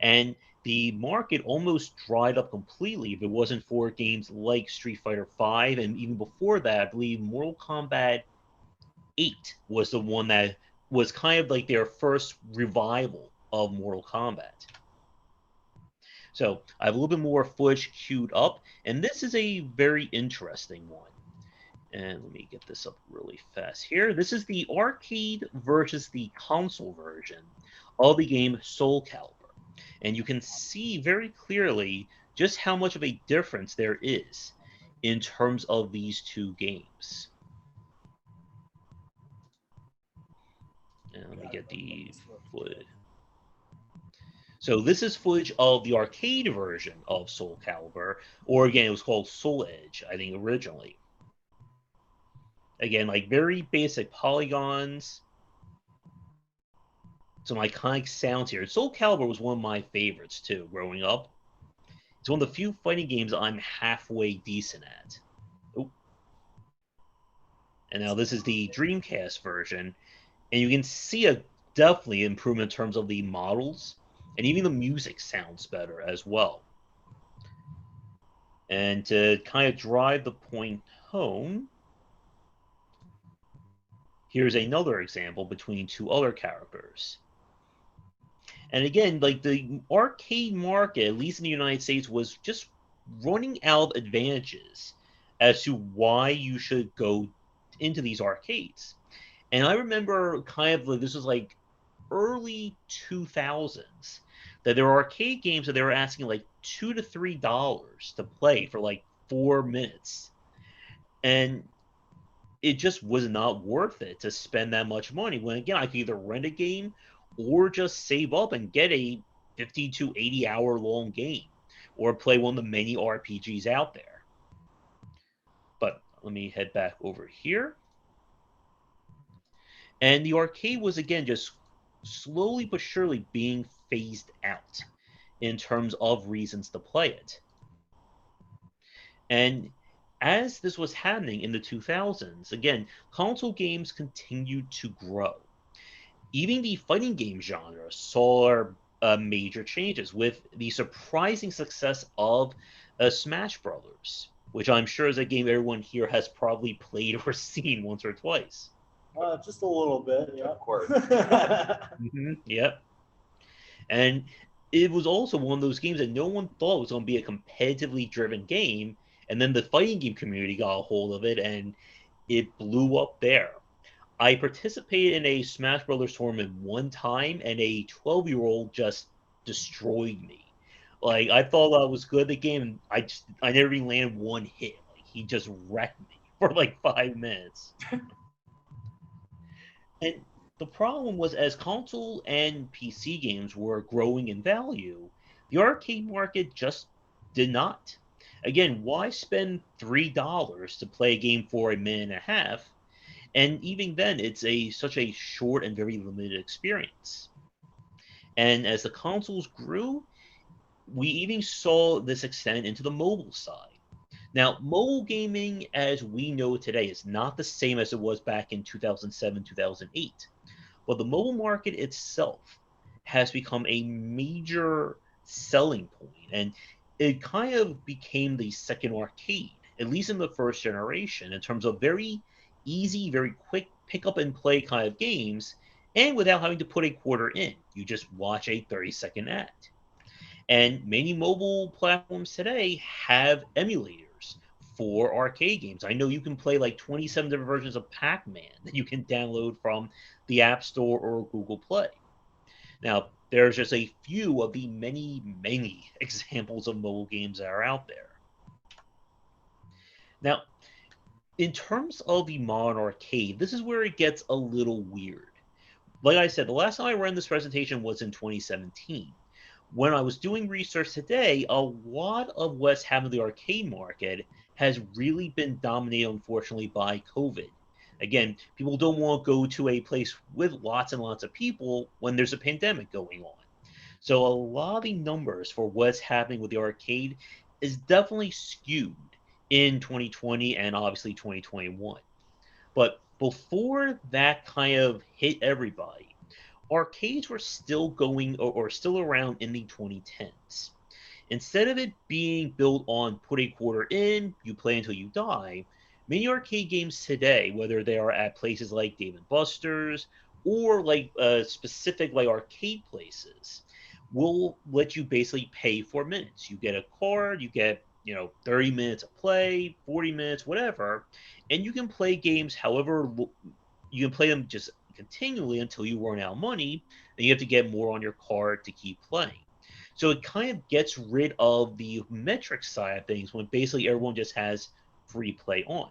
And the market almost dried up completely if it wasn't for games like Street Fighter V, and even before that, I believe Mortal Kombat 8 was the one that was kind of like their first revival of Mortal Kombat. So I have a little bit more footage queued up, and this is a very interesting one. And let me get this up really fast here. This is the arcade versus the console version of the game Soul Calibur. And you can see very clearly just how much of a difference there is in terms of these two games. And let me get the footage. So this is footage of the arcade version of Soul Calibur, or again, it was called Soul Edge, I think, originally. Again, like very basic polygons, some iconic sounds here. Soul Calibur was one of my favorites too, growing up. It's one of the few fighting games I'm halfway decent at. Oh. And now this is the Dreamcast version, and you can see a definitely improvement in terms of the models, and even the music sounds better as well. And to kind of drive the point home, here's another example between two other characters. And again, like the arcade market, at least in the United States, was just running out of advantages as to why you should go into these arcades. And I remember kind of like this was like early 2000s that there were arcade games that they were asking like $2 to $3 to play for like 4 minutes. And it just was not worth it to spend that much money when again I could either rent a game or just save up and get a 50 to 80 hour long game or play one of the many RPGs out there. But let me head back over here. And the arcade was again just slowly but surely being phased out in terms of reasons to play it. And as this was happening in the 2000s, again, console games continued to grow. Even the fighting game genre saw major changes with the surprising success of Smash Brothers, which I'm sure is a game everyone here has probably played or seen once or twice. Just a little bit, yeah. Of course. Yep. And it was also one of those games that no one thought was going to be a competitively driven game, and then the fighting game community got a hold of it, and it blew up there. I participated in a Smash Brothers tournament one time, and a 12-year-old just destroyed me. Like, I thought I was good at the game, and I never even landed one hit. Like, he just wrecked me for like 5 minutes. And the problem was, as console and PC games were growing in value, the arcade market just did not. Again, why spend $3 to play a game for a minute and a half? And even then, it's such a short and very limited experience. And as the consoles grew, we even saw this extend into the mobile side. Now, mobile gaming as we know today is not the same as it was back in 2007, 2008. But the mobile market itself has become a major selling point, and it kind of became the second arcade, at least in the first generation, in terms of very easy, very quick pick up and play kind of games, and without having to put a quarter in. You just watch a 30-second ad. And many mobile platforms today have emulators for arcade games. I know you can play like 27 different versions of Pac-Man that you can download from the App Store or Google Play. Now, there's just a few of the many, many examples of mobile games that are out there. Now, in terms of the modern arcade, this is where it gets a little weird. Like I said, the last time I ran this presentation was in 2017. When I was doing research today, a lot of what's happened to the arcade market has really been dominated, unfortunately, by COVID. Again, people don't want to go to a place with lots and lots of people when there's a pandemic going on. So a lot of the numbers for what's happening with the arcade is definitely skewed in 2020 and obviously 2021. But before that kind of hit everybody, arcades were still going or still around in the 2010s. Instead of it being built on put a quarter in, you play until you die, many arcade games today, whether they are at places like Dave & Buster's or like specific like arcade places, will let you basically pay for minutes. You get a card, you get 30 minutes of play, 40 minutes, whatever, and you can play games however you can play them just continually until you run out of money, and you have to get more on your card to keep playing. So it kind of gets rid of the metric side of things when basically everyone just has free play on.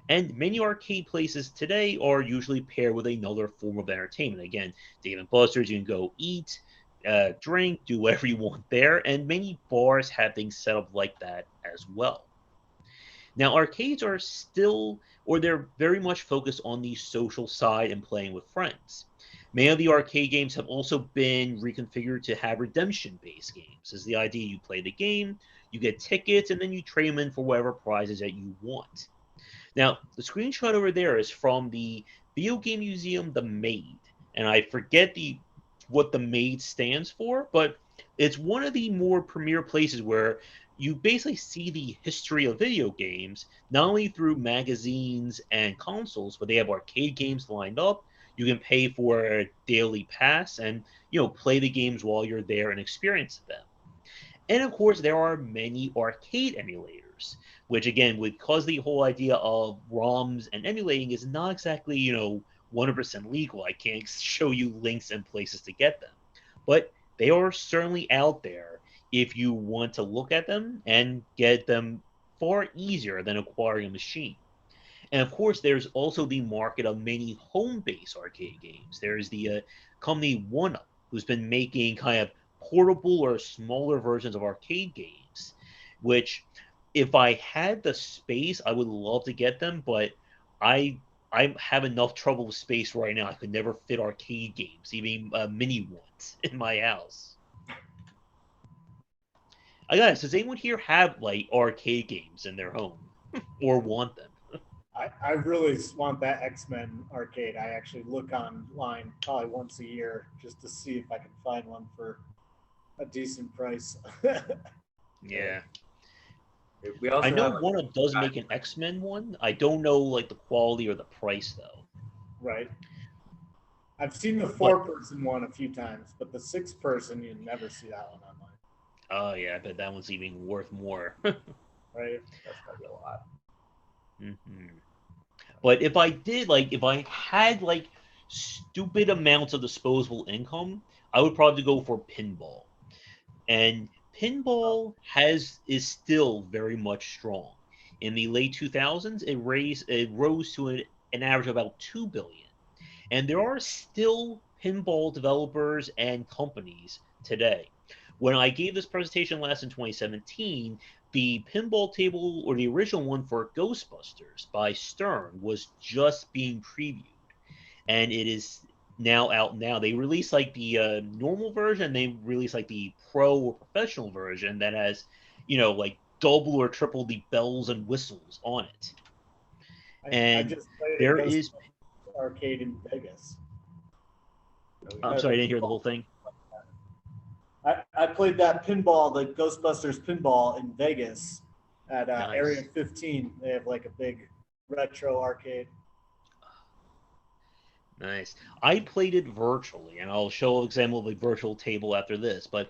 And many arcade places today are usually paired with another form of entertainment. Again, Dave & Buster's, you can go eat, drink, do whatever you want there, and many bars have things set up like that as well. Now, arcades are still, or they're very much focused on the social side and playing with friends. Many of the arcade games have also been reconfigured to have redemption-based games. Is the idea you play the game, you get tickets, and then you trade them in for whatever prizes that you want. Now, the screenshot over there is from the video game museum, The Maid, and I forget what The Maid stands for, but it's one of the more premier places where you basically see the history of video games, not only through magazines and consoles, but they have arcade games lined up. You can pay for a daily pass and play the games while you're there and experience them. And of course, there are many arcade emulators, which again would cause the whole idea of ROMs and emulating is not exactly 100% legal. I can't show you links and places to get them, but they are certainly out there if you want to look at them and get them far easier than acquiring a machine. And of course, there's also the market of many home-based arcade games. There's the company OneUp, who's been making kind of portable or smaller versions of arcade games, which if I had the space, I would love to get them, but I have enough trouble with space right now. I could never fit arcade games, even mini ones, in my house. Guys, does anyone here have like arcade games in their home or want them? I really want that X-Men arcade. I actually look online probably once a year just to see if I can find one for a decent price. Yeah. We also I know have, OneUp does make an X-Men one. I don't know like the quality or the price though. Right. I've seen the 4-person one a few times, but the 6-person, you never see that one online. Oh yeah, I bet that one's even worth more. Right. That's probably a lot. Hmm. But if I had like stupid amounts of disposable income, I would probably go for pinball. And pinball is still very much strong. In the late 2000s, it rose to an average of about 2 billion. And there are still pinball developers and companies today. When I gave this presentation last in 2017, the pinball table, or the original one for Ghostbusters by Stern, was just being previewed, and it is now out now. They released like the normal version, they released like the pro or professional version that has, like double or triple the bells and whistles on it. I And just played a there is, Ghostbusters Arcade in Vegas. I'm sorry, I didn't hear the whole thing. I played that pinball, the Ghostbusters Pinball in Vegas at Area Nice. 15. They have like a big retro arcade. Nice. I played it virtually, and I'll show an example of a virtual table after this. But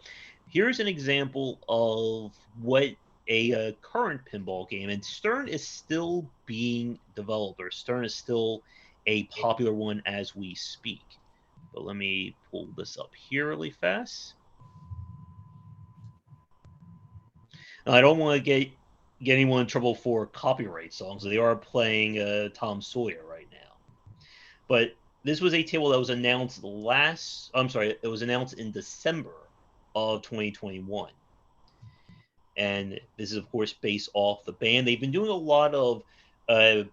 here's an example of what a current pinball game, and Stern is still being developed, or Stern is still a popular one as we speak. But let me pull this up here really fast. Now, I don't want to get anyone in trouble for copyright songs. They are playing Tom Sawyer right now. But this was a table that was announced it was announced in December of 2021. And this is, of course, based off the band. They've been doing a lot of uh,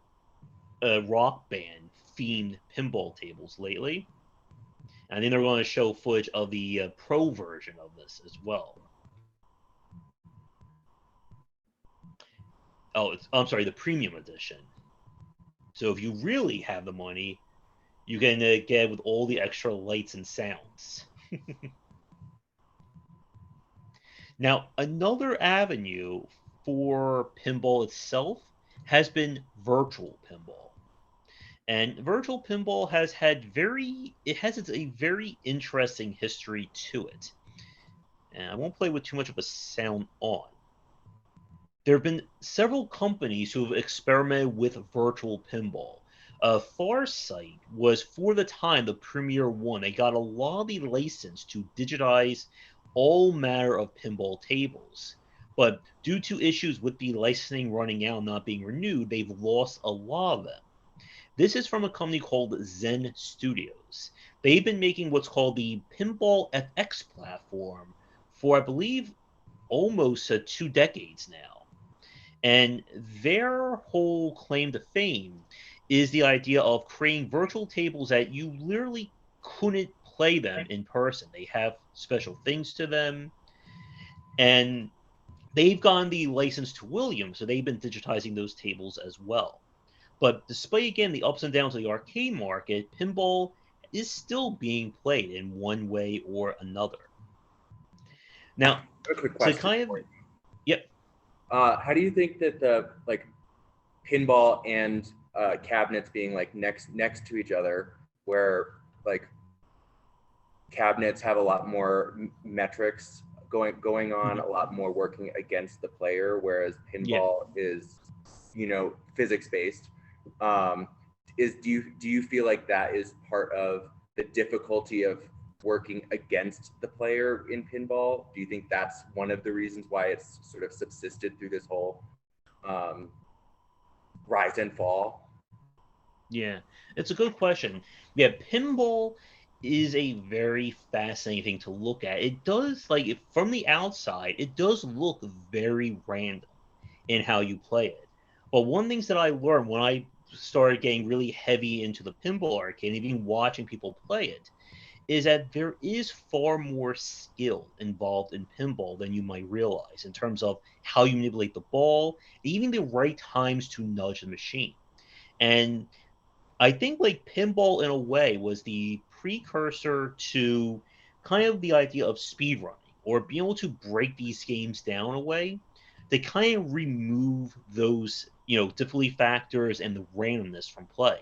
rock band themed pinball tables lately. And I think they're going to show footage of the pro version of this as well. Oh, I'm sorry, the premium edition. So if you really have the money, you can get it with all the extra lights and sounds. Now, another avenue for pinball itself has been virtual pinball. And virtual pinball has a very interesting history to it. And I won't play with too much of a sound on. There have been several companies who have experimented with virtual pinball. Farsight was, for the time, the premier one. They got a lot of the license to digitize all manner of pinball tables. But due to issues with the licensing running out and not being renewed, they've lost a lot of them. This is from a company called Zen Studios. They've been making what's called the Pinball FX platform for, I believe, almost 2 decades now. And their whole claim to fame is the idea of creating virtual tables that you literally couldn't play them in person. They have special things to them. And they've gotten the license to Williams, so they've been digitizing those tables as well. But despite, again, the ups and downs of the arcade market, pinball is still being played in one way or another. Now, A quick to question. kind of, yep. How do you think that the pinball and cabinets being next to each other, where cabinets have a lot more metrics going on, a lot more working against the player, whereas pinball is, physics based. Do you feel like that is part of the difficulty of working against the player in pinball? Do you think that's one of the reasons why it's sort of subsisted through this whole rise and fall? Yeah, it's a good question. Yeah, pinball is a very fascinating thing to look at. It does, from the outside, it does look very random in how you play it. But one of the things that I learned when I started getting really heavy into the pinball arcade and even watching people play it is that there is far more skill involved in pinball than you might realize in terms of how you manipulate the ball, even the right times to nudge the machine. And I think pinball in a way was the precursor to kind of the idea of speedrunning, or being able to break these games down a way to kind of remove those, difficulty factors and the randomness from play.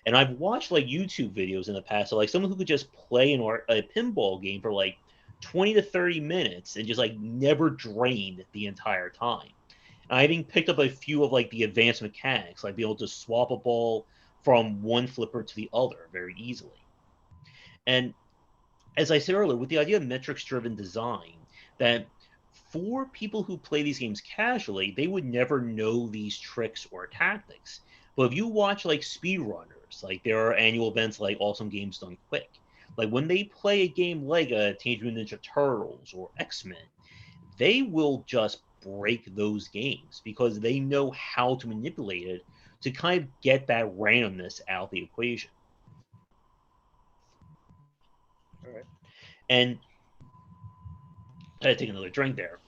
And I've watched like YouTube videos in the past of like someone who could just play a pinball game for like 20 to 30 minutes and just like never drain the entire time. And I even picked up a few of like the advanced mechanics, like being able to swap a ball from one flipper to the other very easily. And as I said earlier, with the idea of metrics driven design, that for people who play these games casually, they would never know these tricks or tactics. But if you watch like speedrunners, like there are annual events like Awesome Games Done Quick, like when they play a game like a Teenage Mutant Ninja Turtles or X-Men, they will just break those games because they know how to manipulate it to kind of get that randomness out of the equation. All right. And I had to take another drink there.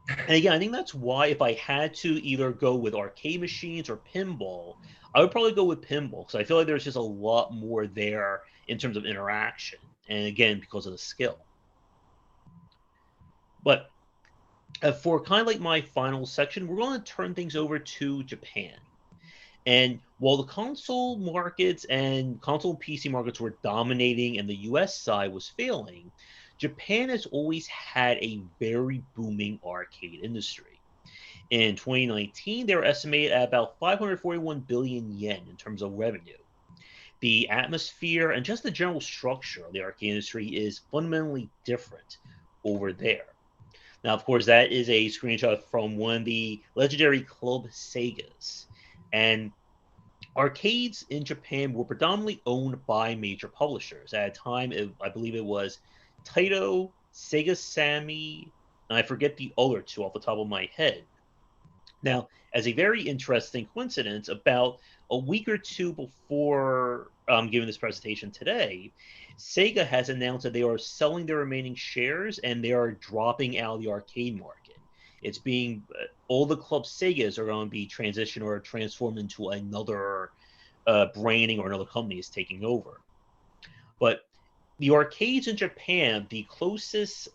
And again, I think that's why if I had to either go with arcade machines or pinball, I would probably go with pinball because I feel like there's just a lot more there in terms of interaction. And again, because of the skill. But for kind of like my final section, we're going to turn things over to Japan. And while the console markets and console PC markets were dominating and the US side was failing, Japan has always had a very booming arcade industry. In 2019, they were estimated at about 541 billion yen in terms of revenue. The atmosphere and just the general structure of the arcade industry is fundamentally different over there. Now, of course, that is a screenshot from one of the legendary Club Segas. And arcades in Japan were predominantly owned by major publishers. At a time, I believe it was Taito, Sega Sammy, and I forget the other two off the top of my head. Now, as a very interesting coincidence, about a week or two before giving this presentation today, Sega has announced that they are selling their remaining shares and they are dropping out of the arcade market. It's being all the Club Segas are going to be transitioned or transformed into another branding or another company is taking over. But the arcades in Japan, the closest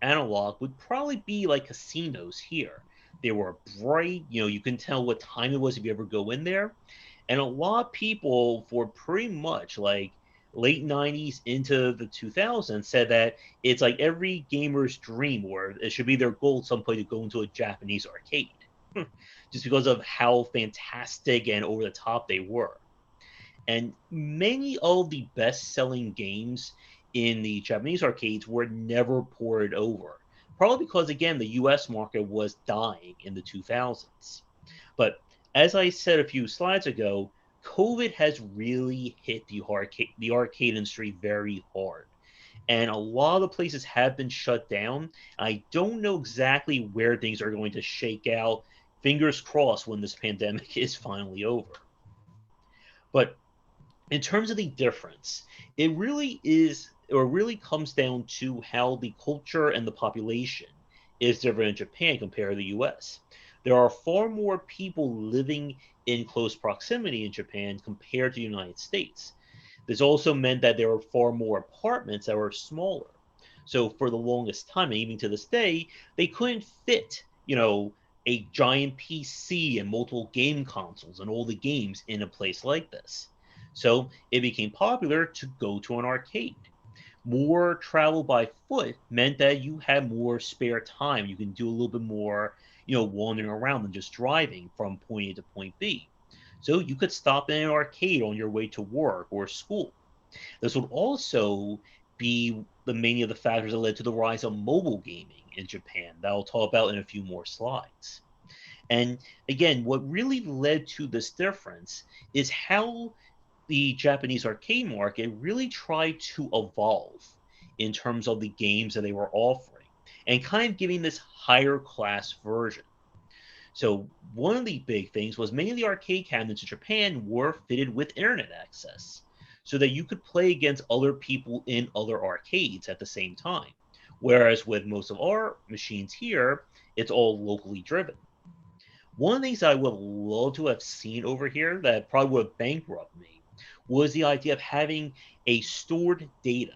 analog would probably be like casinos here. They were bright, you can tell what time it was if you ever go in there. And a lot of people for pretty much like late 90s into the 2000s said that it's like every gamer's dream or it should be their goal at some point to go into a Japanese arcade just because of how fantastic and over the top they were. And many of the best-selling games in the Japanese arcades were never ported over, probably because again the U.S. market was dying in the 2000s. But as I said a few slides ago, COVID has really hit the arcade industry very hard. And a lot of the places have been shut down. I don't know exactly where things are going to shake out. Fingers crossed when this pandemic is finally over. But in terms of the difference, it really is, or really comes down to how the culture and the population is different in Japan compared to the US. There are far more people living in close proximity in Japan compared to the United States. This also meant that there were far more apartments that were smaller. So for the longest time, and even to this day, they couldn't fit, a giant PC and multiple game consoles and all the games in a place like this. So it became popular to go to an arcade. More travel by foot meant that you had more spare time. You can do a little bit more, wandering around than just driving from point A to point B. So you could stop in an arcade on your way to work or school. This would also be the many of the factors that led to the rise of mobile gaming in Japan that I'll talk about in a few more slides. And again, what really led to this difference is how the Japanese arcade market really tried to evolve in terms of the games that they were offering and kind of giving this higher class version. So one of the big things was many of the arcade cabinets in Japan were fitted with internet access so that you could play against other people in other arcades at the same time. Whereas with most of our machines here, it's all locally driven. One of the things I would love to have seen over here that probably would have bankrupted me was the idea of having a stored data.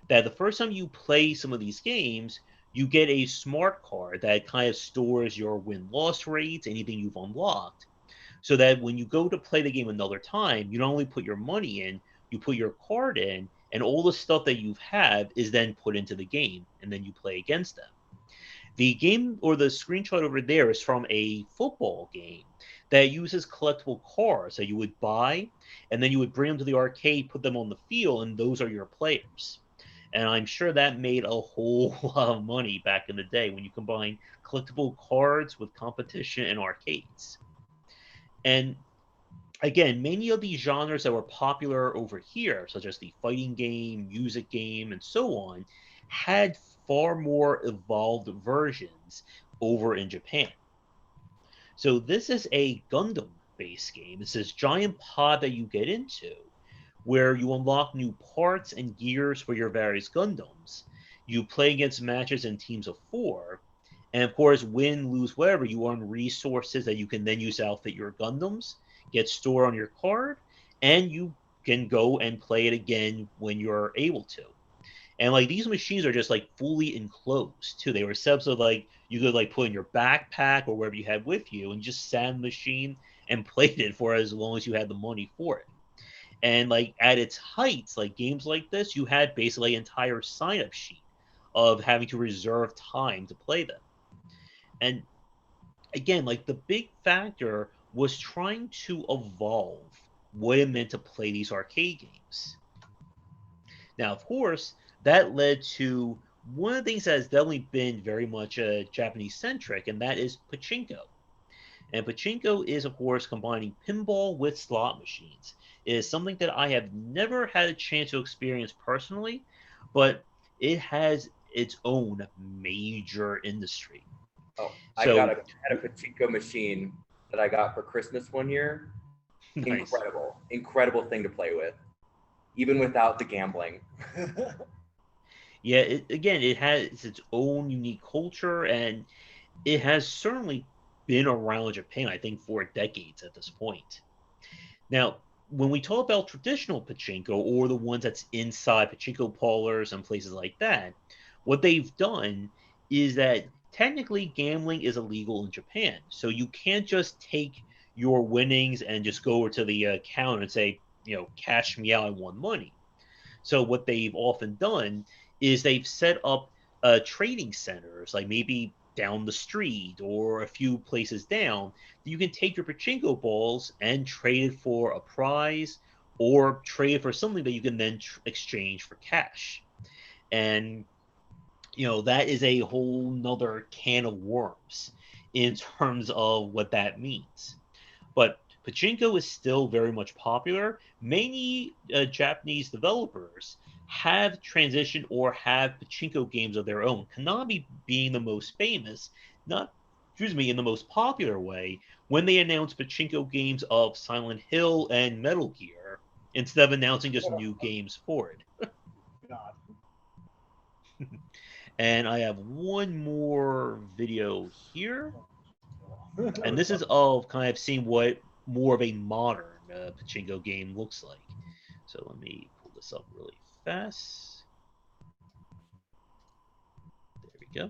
That the first time you play some of these games, you get a smart card that kind of stores your win-loss rates, anything you've unlocked, so that when you go to play the game another time, you not only put your money in, you put your card in, and all the stuff that you have is then put into the game, and then you play against them. The game or the screenshot over there is from a football game that uses collectible cards that you would buy, and then you would bring them to the arcade, put them on the field, and those are your players. And I'm sure that made a whole lot of money back in the day when you combine collectible cards with competition in arcades. And again, many of these genres that were popular over here, such as the fighting game, music game, and so on, had far more evolved versions over in Japan. So this is a Gundam based game. It's this giant pod that you get into where you unlock new parts and gears for your various Gundams. You play against matches in teams of 4, and of course, win, lose, whatever, you earn resources that you can then use to outfit your Gundams, get stored on your card, and you can go and play it again when you're able to. And like these machines are just like fully enclosed too. They were set up so like you could like put in your backpack or wherever you had with you and just sat in the machine and played it for as long as you had the money for it. And like at its heights, like games like this, you had basically an entire sign-up sheet of having to reserve time to play them. And again, like the big factor was trying to evolve what it meant to play these arcade games. Now, of course, that led to one of the things that has definitely been very much Japanese centric, and that is pachinko. And pachinko is, of course, combining pinball with slot machines. It is something that I have never had a chance to experience personally, but it has its own major industry. Oh, So, had a pachinko machine that I got for Christmas one year. nice. Incredible thing to play with, even without the gambling. Yeah, again, it has its own unique culture, and it has certainly been around Japan, I think, for decades at this point. Now, when we talk about traditional pachinko or the ones that's inside pachinko parlors and places like that, what they've done is that technically gambling is illegal in Japan. So you can't just take your winnings and just go over to the counter and say, cash me out, I won money. So what they've often done is they've set up trading centers, like maybe down the street or a few places down, that you can take your pachinko balls and trade it for a prize or trade it for something that you can then exchange for cash. And that is a whole nother can of worms in terms of what that means. But pachinko is still very much popular. Many Japanese developers have transitioned or have pachinko games of their own. Konami being the most famous, not in the most popular way, when they announced pachinko games of Silent Hill and Metal Gear instead of announcing just new games for it. God. And I have one more video here. And this is of kind of seeing what more of a modern pachinko game looks like. So let me pull this up really fast. There we go.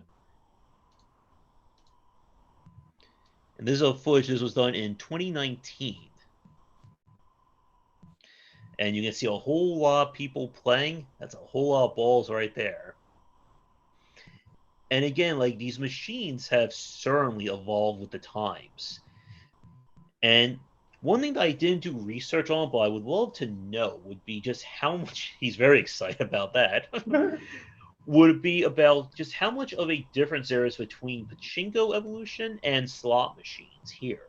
And this is a footage. This was done in 2019. And you can see a whole lot of people playing. That's a whole lot of balls right there. And again, like these machines have certainly evolved with the times. And one thing that I didn't do research on, but I would love to know, would be just how much he's very excited about that. Would be about just how much of a difference there is between pachinko evolution and slot machines here.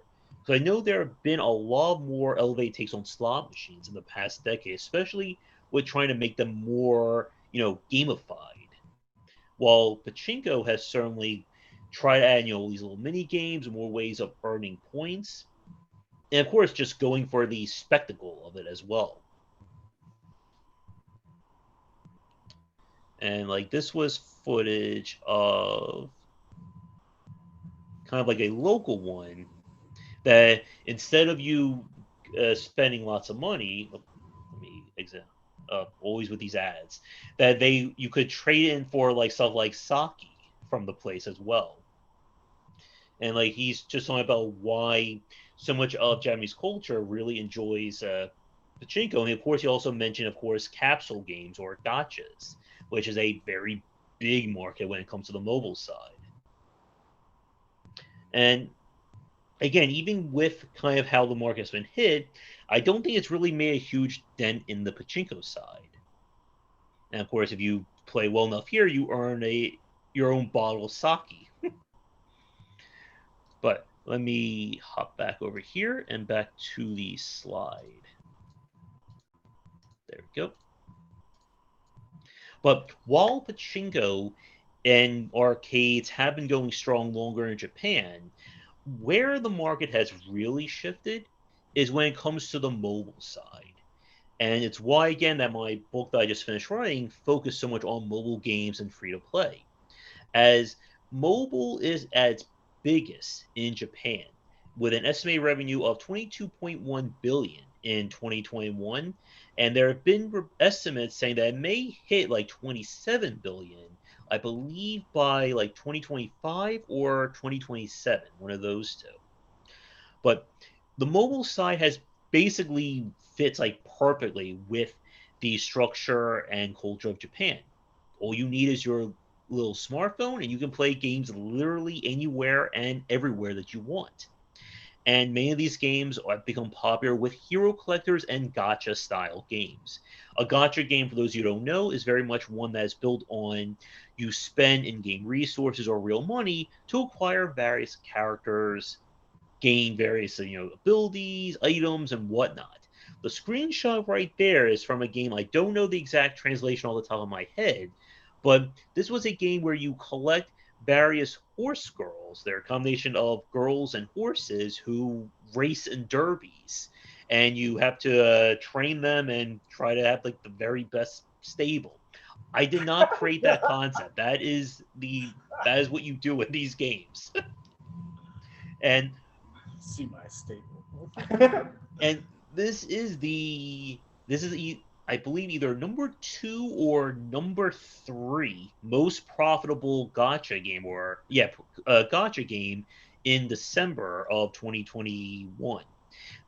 So I know there have been a lot more elevated takes on slot machines in the past decade, especially with trying to make them more, gamified. While pachinko has certainly tried to add, these little mini games and more ways of earning points, and of course, just going for the spectacle of it as well. And like this was footage of kind of like a local one that instead of you spending lots of money, let me examine. Always with these ads, that you could trade in for like stuff like sake from the place as well. And like he's just talking about why so much of Japanese culture really enjoys pachinko. And of course, he also mentioned, of course, capsule games or gachas, which is a very big market when it comes to the mobile side. And again, even with kind of how the market's been hit, I don't think it's really made a huge dent in the pachinko side. And of course, if you play well enough here, you earn your own bottle of sake. But let me hop back over here and back to the slide. There we go. But while pachinko and arcades have been going strong longer in Japan, where the market has really shifted is when it comes to the mobile side. And it's why, again, that my book that I just finished writing focused so much on mobile games and free to play. As mobile is at its biggest in Japan, with an estimated revenue of 22.1 billion in 2021, and there have been estimates saying that it may hit like 27 billion, I believe by like 2025 or 2027, one of those two. But the mobile side has basically fits like perfectly with the structure and culture of Japan. All you need is your little smartphone, and you can play games literally anywhere and everywhere that you want. And many of these games have become popular with hero collectors and gacha style games. A gacha game, for those you don't know, is very much one that is built on you spend in game resources or real money to acquire various characters, gain various abilities, items, and whatnot. The screenshot right there is from a game. I don't know the exact translation off the top of my head, but this was a game where you collect various horse girls. They're a combination of girls and horses who race in derbies, and you have to train them and try to have like the very best stable. I did not create that concept. That is what you do in these games. and See my statement. and this is I believe either number 2 or number 3 most profitable gotcha game, or gotcha game in December of 2021.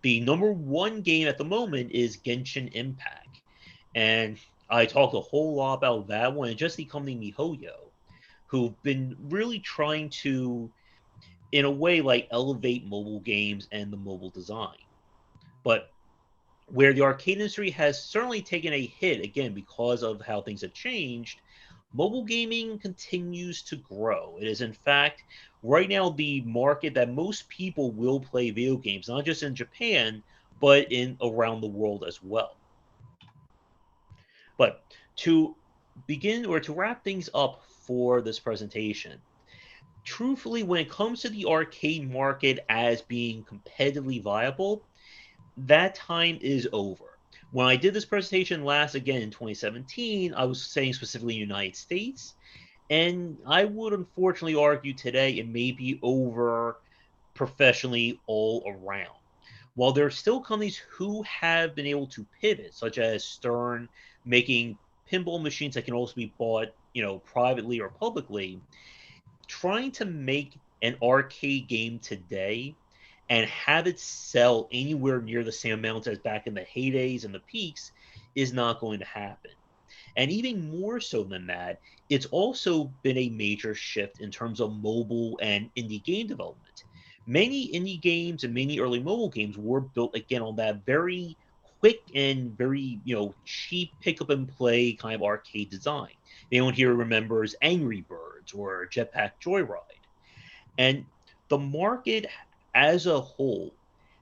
The number 1 game at the moment is Genshin Impact, and I talked a whole lot about that one and just the company MiHoYo, who've been really trying to, in a way, like elevate mobile games and the mobile design. But where the arcade industry has certainly taken a hit, again, because of how things have changed, mobile gaming continues to grow. It is, in fact, right now the market that most people will play video games, not just in Japan, but in around the world as well. But to begin or to wrap things up for this presentation, truthfully, when it comes to the arcade market as being competitively viable, that time is over. When I did this presentation last again in 2017, I was saying specifically United States, and I would unfortunately argue today it may be over professionally all around. While there are still companies who have been able to pivot, such as Stern making pinball machines that can also be bought, privately or publicly, trying to make an arcade game today and have it sell anywhere near the same amount as back in the heydays and the peaks is not going to happen. And even more so than that, it's also been a major shift in terms of mobile and indie game development. Many indie games and many early mobile games were built again on that very quick and very cheap pick up and play kind of arcade design. Anyone here remembers Angry Birds or Jetpack Joyride? And the market as a whole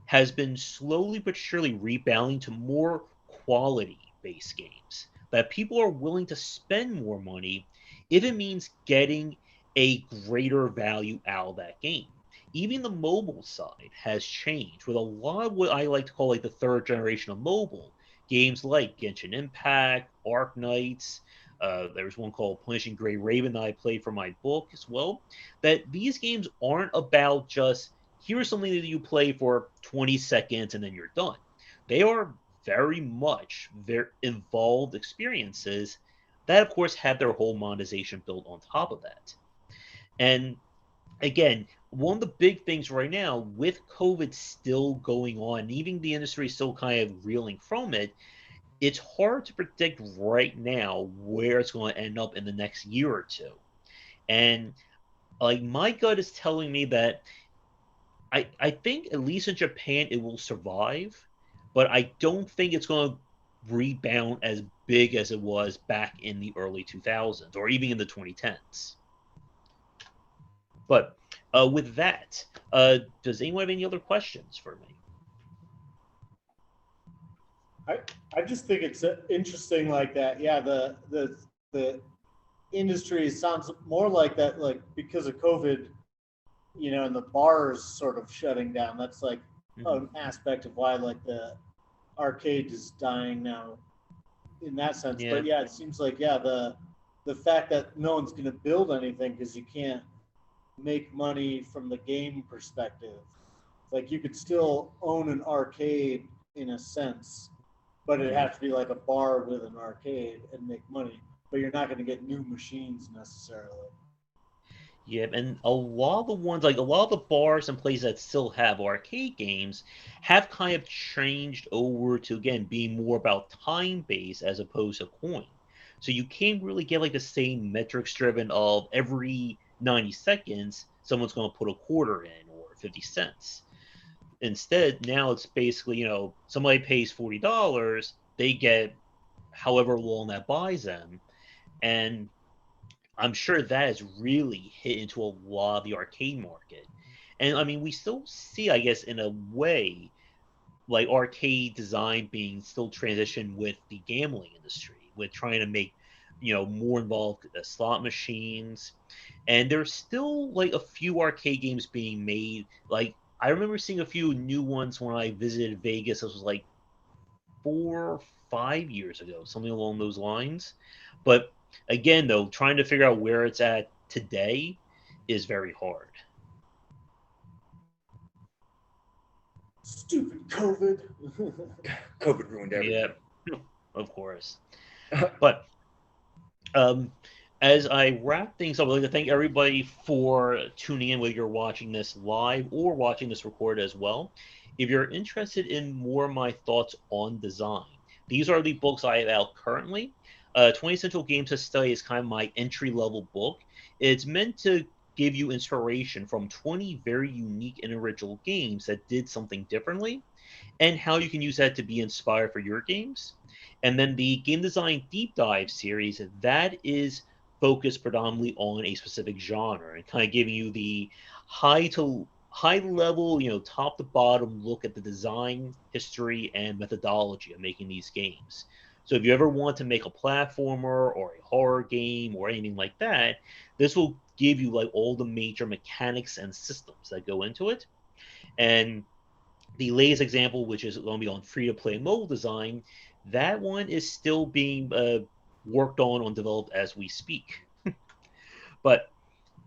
has been slowly but surely rebounding to more quality based games that people are willing to spend more money if it means getting a greater value out of that game. Even the mobile side has changed with a lot of what I like to call like the third generation of mobile games like Genshin Impact, Arc Knights. There's one called Punishing Gray Raven that I played for my book as well. That these games aren't about just here's something that you play for 20 seconds and then you're done. They are very much very involved experiences that, of course, have their whole monetization built on top of that. And again, one of the big things right now, with COVID still going on, even the industry is still kind of reeling from it, it's hard to predict right now where it's going to end up in the next year or two. And like my gut is telling me that I think at least in Japan it will survive, but I don't think it's going to rebound as big as it was back in the early 2000s or even in the 2010s. But with that, does anyone have any other questions for me? I just think it's interesting like that. Yeah, the industry sounds more like that, like because of COVID, and the bars sort of shutting down. That's like an aspect of why like the arcade is dying now in that sense. Yeah. But yeah, it seems like the fact that no one's going to build anything because you can't make money from the game perspective. Like you could still own an arcade in a sense, but it'd have to be like a bar with an arcade and make money. But you're not going to get new machines necessarily. Yeah, and a lot of the ones, like a lot of the bars and places that still have arcade games, have kind of changed over to again being more about time based as opposed to coin. So you can't really get like the same metrics driven of every 90 seconds someone's going to put a quarter in or 50 cents. Instead, now it's basically, somebody pays $40, they get however long that buys them. And I'm sure that has really hit into a lot of the arcade market. And I mean, we still see, I guess, in a way, like arcade design being still transitioned with the gambling industry, with trying to make, more involved slot machines. And there's still like a few arcade games being made. Like I remember seeing a few new ones when I visited Vegas. This was like 4 or 5 years ago, something along those lines. But again, though, trying to figure out where it's at today is very hard. Stupid COVID. COVID ruined everything. Yeah, of course. But as I wrap things up, I'd like to thank everybody for tuning in, whether you're watching this live or watching this recorded as well. If you're interested in more of my thoughts on design, these are the books I have out currently. 20 Essential Games to Study is kind of my entry level book. It's meant to give you inspiration from 20 very unique and original games that did something differently and how you can use that to be inspired for your games. And then the Game Design Deep Dive series, that is focused predominantly on a specific genre and kind of giving you the high level, top to bottom look at the design, history, and methodology of making these games. So if you ever want to make a platformer or a horror game or anything like that, this will give you like all the major mechanics and systems that go into it. And the latest example, which is going to be on free-to-play mobile design, that one is still being worked on developed as we speak. But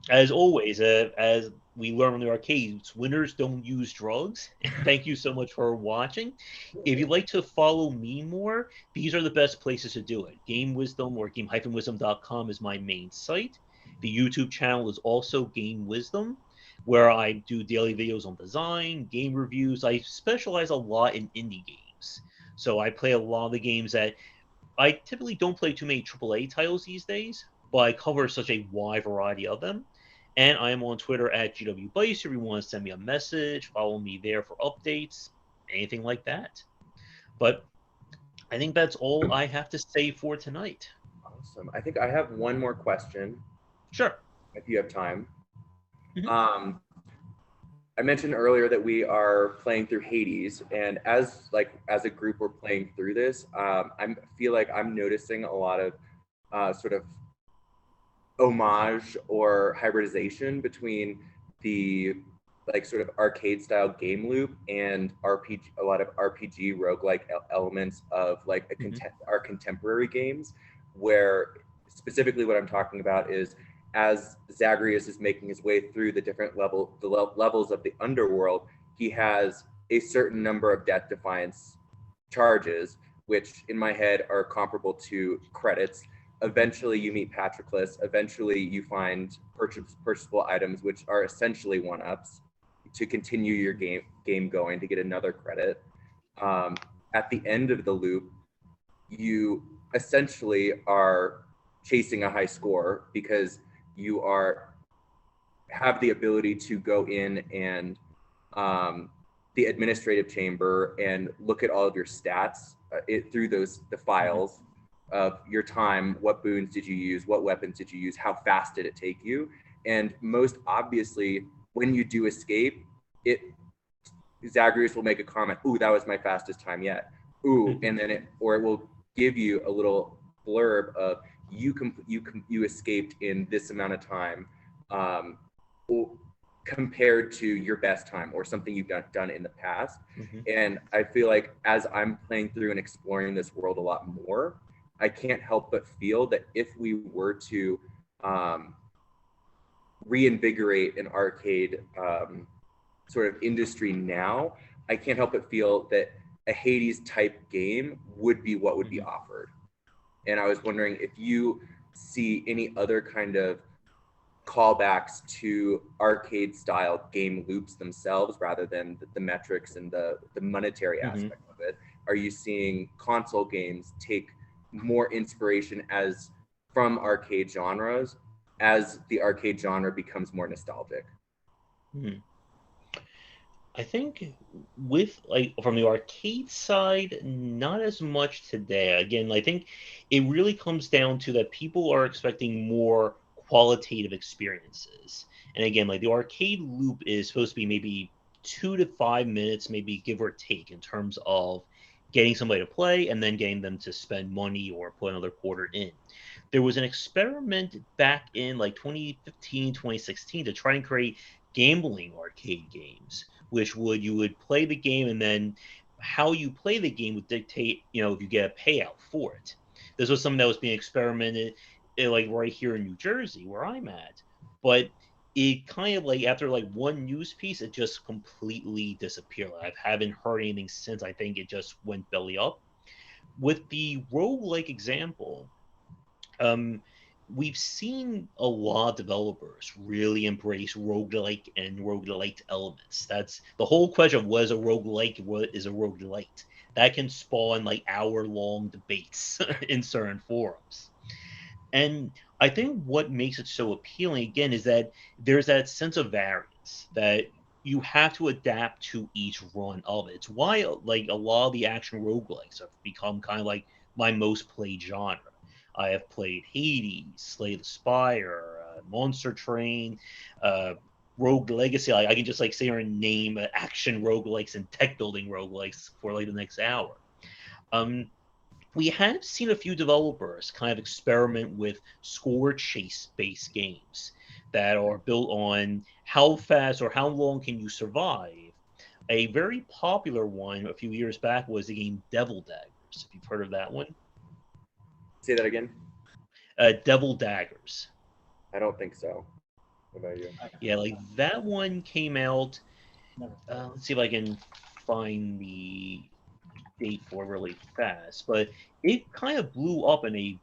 as always, as we learn in the arcades, winners don't use drugs. Thank you so much for watching. If you'd like to follow me more, these are the best places to do it. Game Wisdom or game-wisdom.com is my main site. The YouTube channel is also Game Wisdom, where I do daily videos on design, game reviews. I specialize a lot in indie games. So I play a lot of the games that I typically don't play too many AAA titles these days, but I cover such a wide variety of them. And I am on Twitter at GWBycer. If you want to send me a message, follow me there for updates, anything like that. But I think that's all I have to say for tonight. Awesome. I think I have one more question, Sure. if you have time. Mhm. I mentioned earlier that we are playing through Hades, and as a group, we're playing through this. I feel like I'm noticing a lot of sort of homage or hybridization between the sort of arcade style game loop and a lot of RPG roguelike elements of our contemporary games, where specifically what I'm talking about is as Zagreus is making his way through the different levels of the underworld, he has a certain number of death defiance charges, which in my head are comparable to credits. Eventually, you meet Patroclus. Eventually, you find purchasable items, which are essentially one-ups, to continue your game going, to get another credit. At the end of the loop, you essentially are chasing a high score because you have the ability to go in and the administrative chamber and look at all of your stats through the files of your time. What boons did you use? What weapons did you use? How fast did it take you? And most obviously, when you do escape, Zagreus will make a comment, "Ooh, that was my fastest time yet." Ooh, and then it will give you a little blurb of you escaped in this amount of time, compared to your best time or something you've done in the past. And I feel like as I'm playing through and exploring this world a lot more, I can't help but feel that if we were to reinvigorate an arcade sort of industry now, I can't help but feel that a Hades type game would be what would be offered. And I was wondering if you see any other kind of callbacks to arcade style game loops themselves rather than the metrics and the monetary aspect of it. Are you seeing console games take more inspiration from arcade genres as the arcade genre becomes more nostalgic? I think with from the arcade side, not as much today. Again, I think it really comes down to that people are expecting more qualitative experiences. And again, the arcade loop is supposed to be maybe 2 to 5 minutes, maybe give or take, in terms of getting somebody to play and then getting them to spend money or put another quarter in. There was an experiment back in 2015, 2016 to try and create gambling arcade games, which you would play the game, and then how you play the game would dictate, if you get a payout for it. This was something that was being experimented right here in New Jersey, where I'm at. But it kind of after one news piece, it just completely disappeared. I haven't heard anything since. I think it just went belly up. With the roguelike example, we've seen a lot of developers really embrace roguelike and roguelite elements. That's the whole question of what is a roguelike, what is a roguelite. That can spawn hour-long debates in certain forums. And I think what makes it so appealing, again, is that there's that sense of variance that you have to adapt to each run of it. It's why a lot of the action roguelikes have become kind of my most played genre. I have played Hades, Slay the Spire, Monster Train, Rogue Legacy. I can just sit here and name action roguelikes and tech building roguelikes for the next hour. We have seen a few developers kind of experiment with score chase based games that are built on how fast or how long can you survive. A very popular one a few years back was the game Devil Daggers, if you've heard of that one. Say that again. Devil Daggers. I don't think so. What about you? Yeah, that one came out. Let's see if I can find the date for really fast, but it kind of blew up in a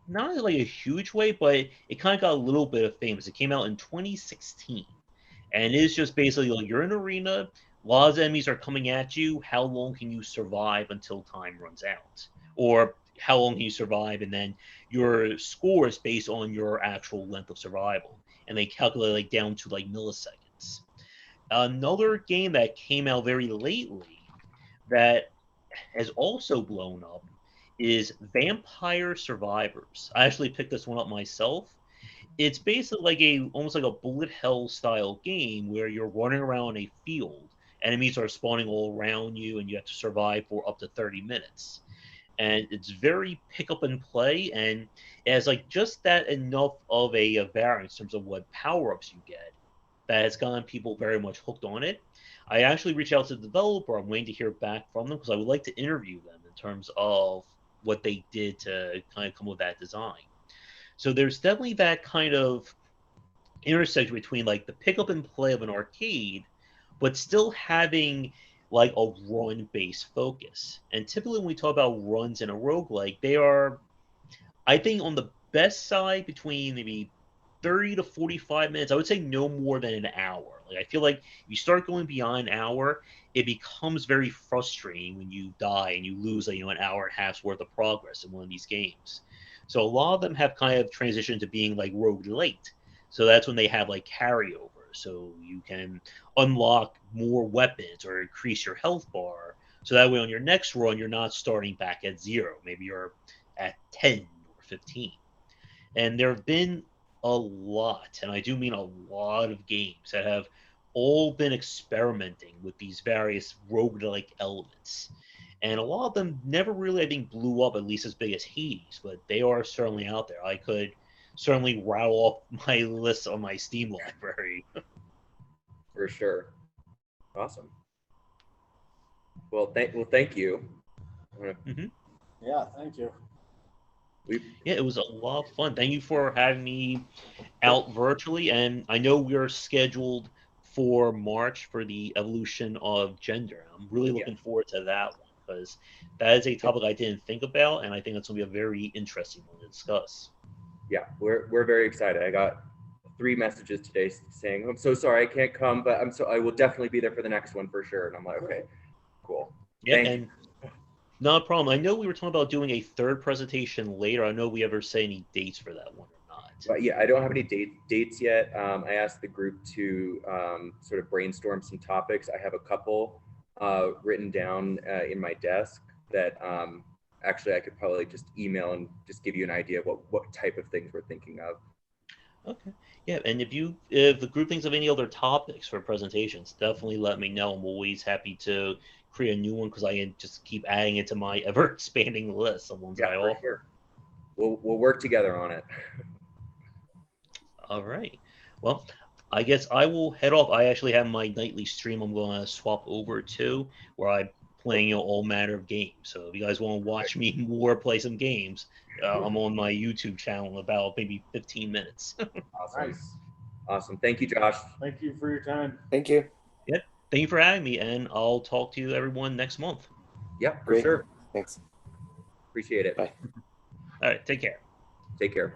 not a huge way, but it kind of got a little bit of famous. It came out in 2016, and it's just basically you're in an arena, a lot of enemies are coming at you. How long can you survive until time runs out, or how long can you survive, and then your score is based on your actual length of survival, and they calculate down to milliseconds. Another game that came out very lately that has also blown up is Vampire Survivors. I actually picked this one up myself. It's basically almost like a bullet hell style game where you're running around a field. Enemies are spawning all around you, and you have to survive for up to 30 minutes. And it's very pick up and play, and it has just that enough of a variance in terms of what power ups you get that has gotten people very much hooked on it. I actually reached out to the developer. I'm waiting to hear back from them because I would like to interview them in terms of what they did to kind of come up with that design. So there's definitely that kind of intersection between the pick up and play of an arcade, but still having a run-based focus. And typically when we talk about runs in a roguelike, they are, I think, on the best side between maybe 30 to 45 minutes. I would say no more than an hour. Like I feel like if you start going beyond an hour, it becomes very frustrating when you die and you lose like, an hour and a half's worth of progress in one of these games. So a lot of them have kind of transitioned to being like roguelite. So that's when they have like carryover. So you can unlock more weapons or increase your health bar. So that way on your next run, you're not starting back at 0. Maybe you're at 10 or 15. And there have been a lot, and I do mean a lot of games that have all been experimenting with these various roguelike elements. And a lot of them never really, I think, blew up at least as big as Hades, but they are certainly out there. I could certainly rattle off my list on my Steam library. For sure. Awesome. Well, thank you. Mm-hmm. Yeah, thank you. Yeah, it was a lot of fun. Thank you for having me out virtually, and I know we're scheduled for March for the evolution of gender. I'm really looking forward to that one because that is a topic I didn't think about, and I think it's going to be a very interesting one to discuss. Yeah, we're very excited. I got 3 messages today saying, "I'm so sorry I can't come, but I will definitely be there for the next one for sure." And I'm like, okay, cool. Yeah, and not a problem. I know we were talking about doing a third presentation later. I don't know if we ever say any dates for that one or not. But yeah, I don't have any dates yet. I asked the group to sort of brainstorm some topics. I have a couple written down in my desk that actually I could probably just email and just give you an idea of what type of things we're thinking of. Okay. Yeah, and if the group thinks of any other topics for presentations, definitely let me know. I'm always happy to create a new one because I can just keep adding it to my ever expanding list of ones that I offer. Sure. We'll work together on it. All right. Well, I guess I will head off. I actually have my nightly stream I'm going to swap over to where I'm playing all manner of games. So if you guys want to watch me more play some games, I'm on my YouTube channel in about maybe 15 minutes. Awesome. Nice. Awesome. Thank you, Josh. Thank you for your time. Thank you. Yep. Thank you for having me, and I'll talk to you everyone next month. Yeah, for Great. sure. Thanks. Appreciate it. Bye. All right. Take care. Take care.